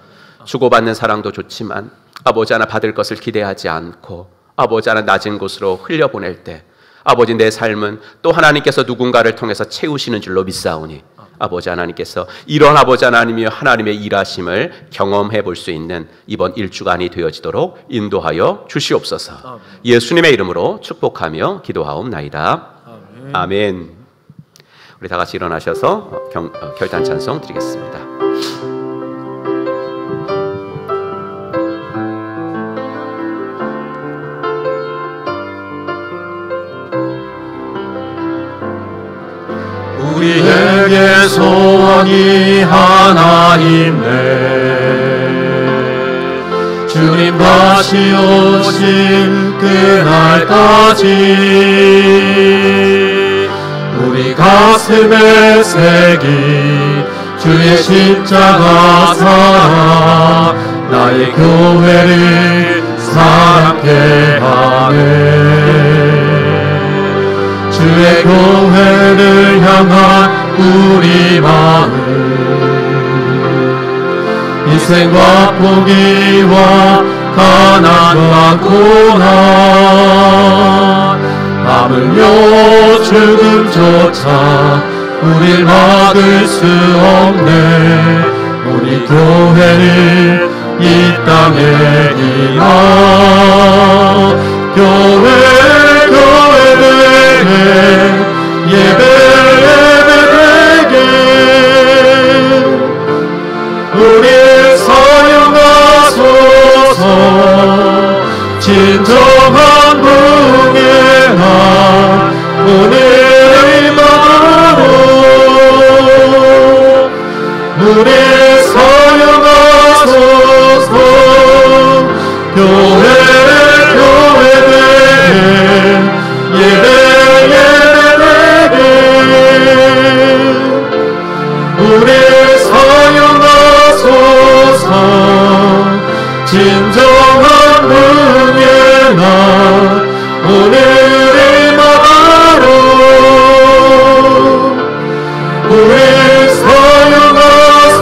주고받는 사랑도 좋지만 아버지 하나 받을 것을 기대하지 않고 아버지 하나 낮은 곳으로 흘려보낼 때 아버지, 내 삶은 또 하나님께서 누군가를 통해서 채우시는 줄로 믿사오니 아버지 하나님께서 이런 아버지 하나님이여 하나님의 일하심을 경험해 볼 수 있는 이번 일주간이 되어지도록 인도하여 주시옵소서. 예수님의 이름으로 축복하며 기도하옵나이다. 아멘. 우리 다 같이 일어나셔서 결단 찬송 드리겠습니다. 우리에게 소원이 하나 있네. 주님 다시 오실 그날까지 우리 가슴에 새긴 주의 십자가 사랑, 나의 교회를 사랑케 하네. 주의 교회를 향한 우리 마음, 인생과 포기와 가난과 고난, 하물며 죽음조차 우릴 막을 수 없네. 우리 교회를 이 땅에 임하 교회되게 예배 되게 우리 사용하소서. 진정한 무게나 오늘의 마음으로 우리 사용하소서. 교회되게 예배 우리 사용하소서. 진정한 은혜나 오늘의 마음으로 우리 사용하소서.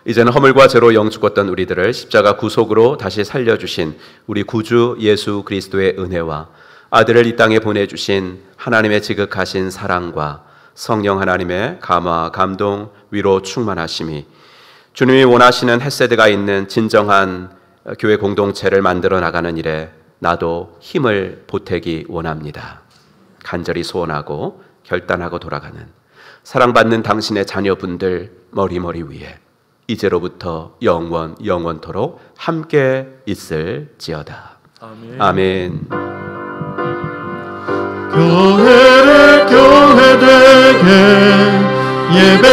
이제는 허물과 죄로 영 죽었던 우리들을 십자가 구속으로 다시 살려주신 우리 구주 예수 그리스도의 은혜와 아들을 이 땅에 보내주신 하나님의 지극하신 사랑과 성령 하나님의 감화, 감동, 위로 충만하심이 주님이 원하시는 헤세드가 있는 진정한 교회 공동체를 만들어 나가는 일에 나도 힘을 보태기 원합니다. 간절히 소원하고 결단하고 돌아가는 사랑받는 당신의 자녀분들 머리머리 위에 이제로부터 영원토록 함께 있을지어다. 아멘. 교회를 교회되게 예배